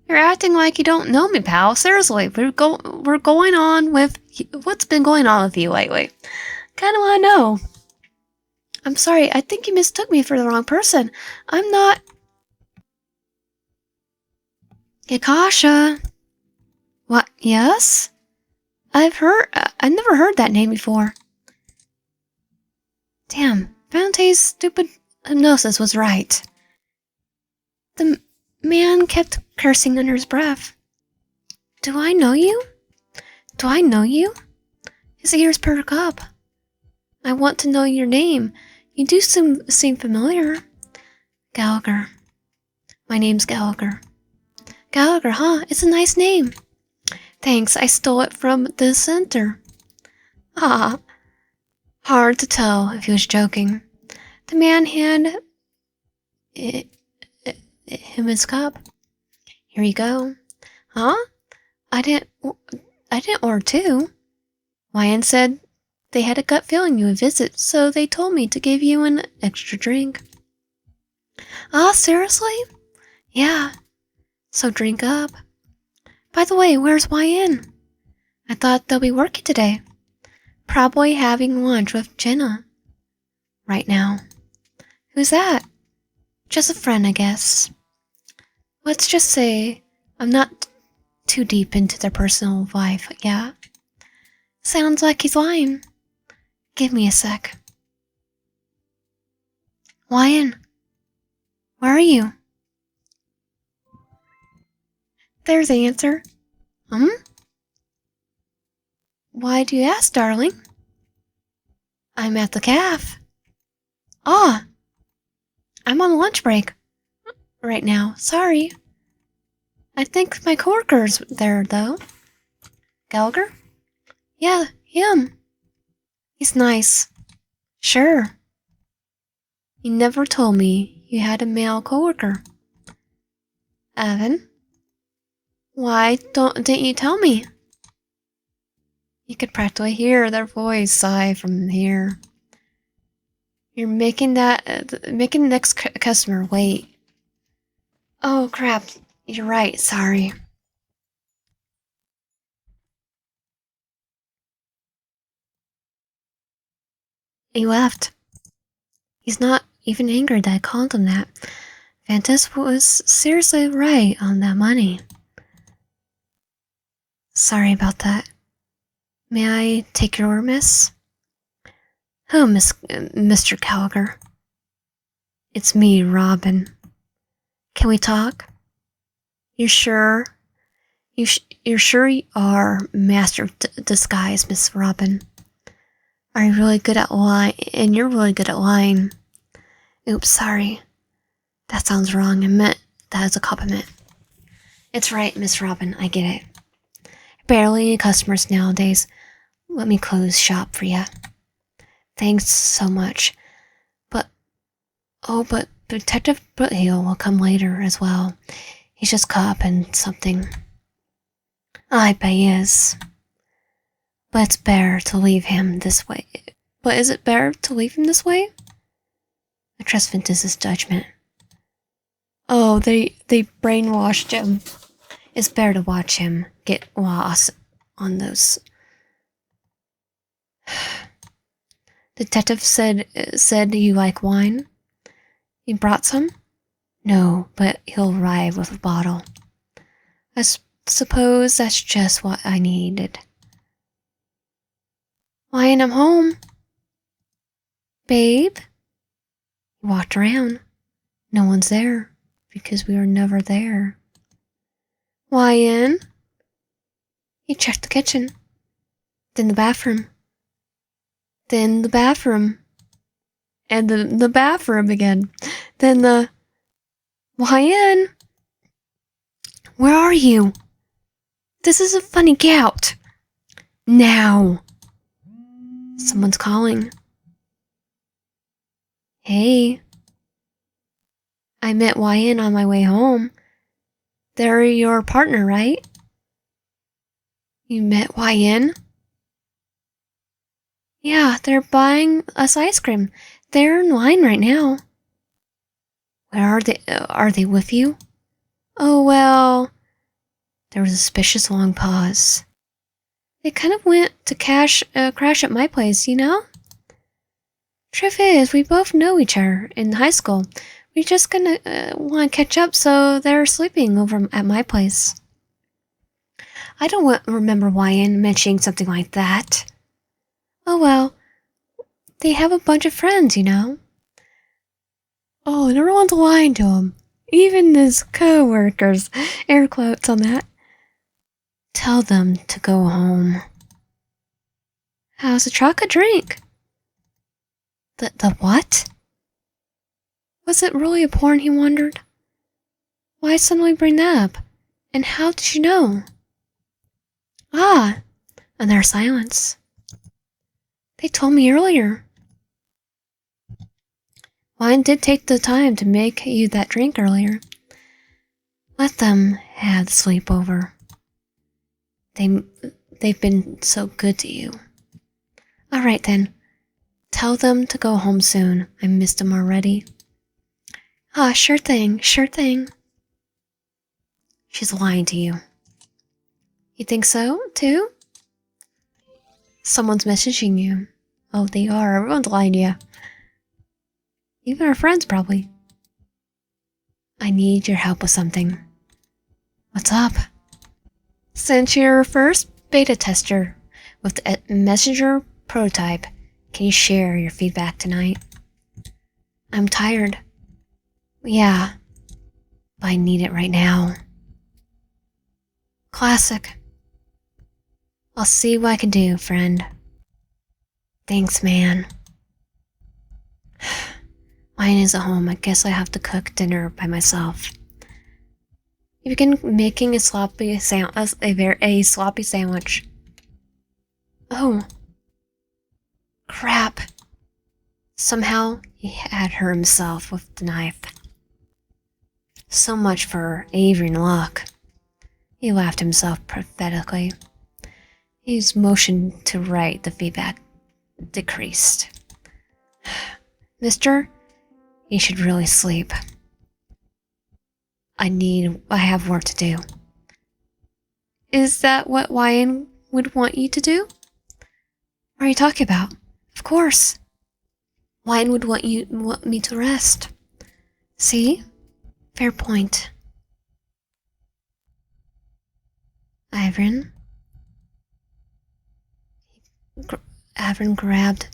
You're acting like you don't know me, pal. Seriously, we're going on with what's been going on with you lately. Kinda wanna know. I'm sorry, I think you mistook me for the wrong person. I'm not... Kakavasha. What, yes? I never heard that name before. Damn, Fante's stupid hypnosis was right. The man kept cursing under his breath. Do I know you? Do I know you? His ears perk up. I want to know your name. You do seem familiar. Gallagher. My name's Gallagher. Gallagher, huh? It's a nice name. Thanks, I stole it from the center. Ah. Hard to tell if he was joking. The man handed him his cup. Here you go. Huh? I didn't order two. Ryan said they had a gut feeling you would visit, so they told me to give you an extra drink. Ah, seriously? Yeah. So drink up. By the way, where's YN? I thought they'll be working today. Probably having lunch with Jenna. Right now. Who's that? Just a friend, I guess. Let's just say I'm not too deep into their personal life, yeah? Sounds like he's lying. Give me a sec. YN, where are you? There's the answer. Why do you ask, darling? I'm at the caf. Ah, I'm on lunch break right now. Sorry. I think my coworker's there, though. Gallagher? Yeah, him. He's nice. Sure. You never told me you had a male coworker. Evan? Why didn't you tell me? You could practically hear their voice sigh from here. You're making the next customer wait. Oh crap, you're right, sorry. He left. He's not even angry that I called him that. Fantas was seriously right on that money. Sorry about that. May I take your order, miss? Oh, Mr. Gallagher. It's me, Robin. Can we talk? You're sure? You're sure you are master of disguise, Miss Robin. Are you really good at lying? And you're really good at lying. Oops, sorry. That sounds wrong. I meant that as a compliment. It's right, Miss Robin. I get it. Barely any customers nowadays. Let me close shop for ya. Thanks so much. But Detective Brookhill will come later as well. He's just caught up in something. I bet he is. But it's better to leave him this way. But is it better to leave him this way? I trust Ventus's judgment. Oh, they brainwashed him. It's better to watch him get lost on those. Detective said you like wine? You brought some? No, but he'll arrive with a bottle. I suppose that's just what I needed. Wine, I'm home. Babe? He walked around. No one's there, because we were never there. Wyan? He checked the kitchen. Then the bathroom. Then the bathroom. And the bathroom again. Then the... Wyan? Where are you? This isn't funny. Get out. Now. Someone's calling. Hey. I met Wyan on my way home. They're your partner, right? You met Wyan? Yeah, they're buying us ice cream. They're in line right now. Where are they? Are they with you? Oh, well... There was a suspicious long pause. They kind of went to crash at my place, you know? Truth is, we both know each other in high school. We just gonna want to catch up, so they're sleeping over at my place. I don't remember Wyan mentioning something like that. Oh well, they have a bunch of friends, you know. Oh, and everyone's lying to him. Even his co-workers. Air quotes on that. Tell them to go home. How's the chocolate drink? The what? Was it really a porn, he wondered? Why suddenly bring that up? And how did you know? Ah, and their silence. They told me earlier. Wyan did take the time to make you that drink earlier. Let them have the sleepover. They've been so good to you. All right then. Tell them to go home soon. I missed them already. Ah, sure thing, sure thing. She's lying to you. You think so, too? Someone's messaging you. Oh, they are. Everyone's lying to you. Even our friends, probably. I need your help with something. What's up? Since you're first beta tester with the messenger prototype, can you share your feedback tonight? I'm tired. Yeah, but I need it right now. Classic. I'll see what I can do, friend. Thanks, man. Mine is at home. I guess I have to cook dinner by myself. He began making a sloppy sandwich. Oh. Crap. Somehow, he had her himself with the knife. So much for Aventurine luck. He laughed himself pathetically. His motion to write the feedback decreased. Mister, you should really sleep. I have work to do. Is that what Wyan would want you to do? What are you talking about? Of course. Wyan would want me to rest. See? Fair point. Aventurine grabbed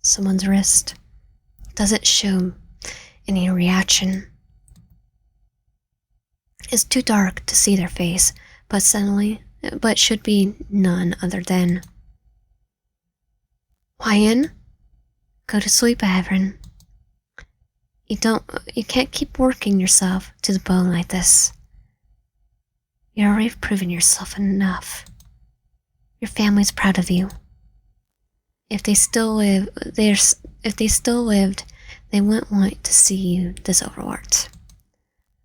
someone's wrist. Doesn't show any reaction. It's too dark to see their face, but should be none other than Wyan, go to sleep, Aventurine. You can't keep working yourself to the bone like this. You already proven yourself enough. Your family's proud of you. If they still lived, they wouldn't want to see you this overworked.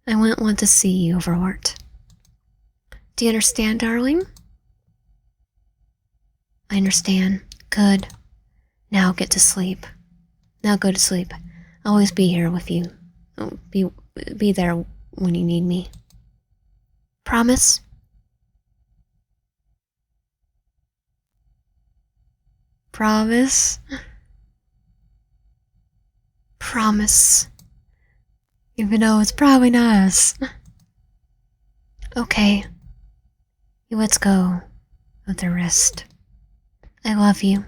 I wouldn't want to see you overworked. Do you understand, darling? I understand. Good. Now get to sleep. Now go to sleep. I'll always be here with you. I'll be there when you need me. Promise? Promise? Promise. Even though it's probably not us. Okay. Let's go with the rest. I love you.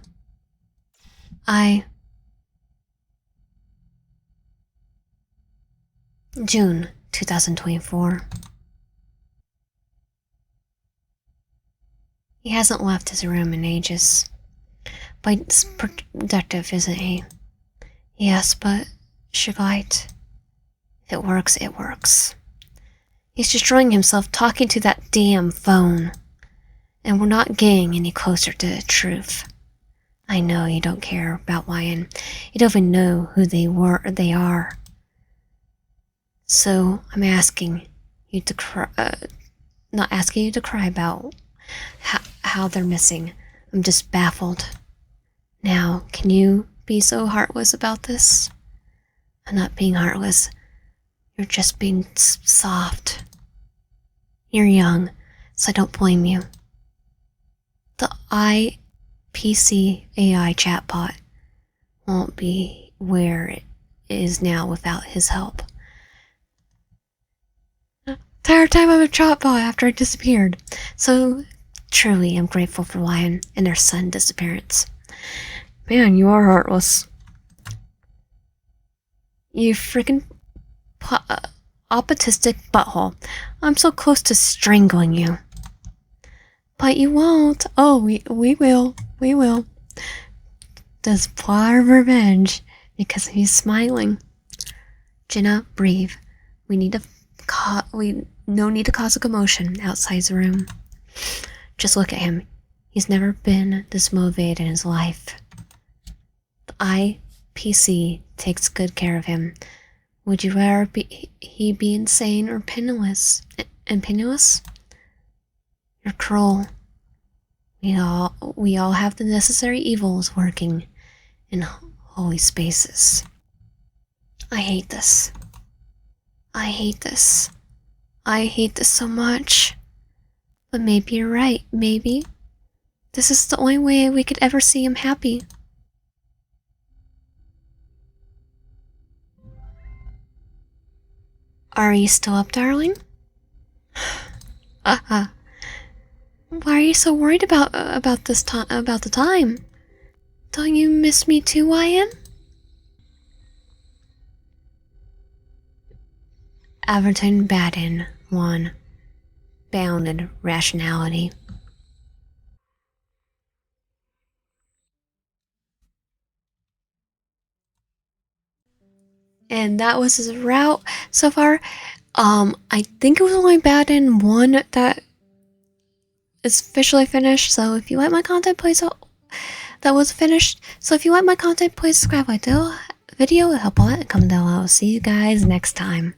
June 2024. He hasn't left his room in ages. But it's productive, isn't he? Yes, but Shigite. If it works, it works. He's destroying himself talking to that damn phone. And we're not getting any closer to the truth. I know you don't care about Ryan. You don't even know who they are. So I'm asking you to cry, not asking you to cry about how they're missing. I'm just baffled. Now, can you be so heartless about this? I'm not being heartless. You're just being soft. You're young, so I don't blame you. The IPC AI chatbot won't be where it is now without his help. Entire time I'm a chatbot after I disappeared. So truly I'm grateful for Lion and their son disappearance. Man, you are heartless. You freaking autistic butthole. I'm so close to strangling you. But you won't. Oh, we will. We will. This plot of revenge because he's smiling. Jenna, breathe. We need to no need to cause a commotion outside the room. Just look at him. He's never been this motivated in his life. The IPC takes good care of him. Would you rather he be insane or penniless? And penniless? You're cruel. We all have the necessary evils working in holy spaces. I hate this. I hate this. I hate this so much. But maybe you're right. Maybe this is the only way we could ever see him happy. Are you still up, darling? Why are you so worried about the time? Don't you miss me too, Ryan? Aventurine Baden 1. Bounded rationality. And that was his route so far. I think it was only Baden 1 that is officially finished. So if you like my content, please that was finished. So if you like my content, please subscribe, like the video, it'll help a lot, and comment down below. I'll see you guys next time.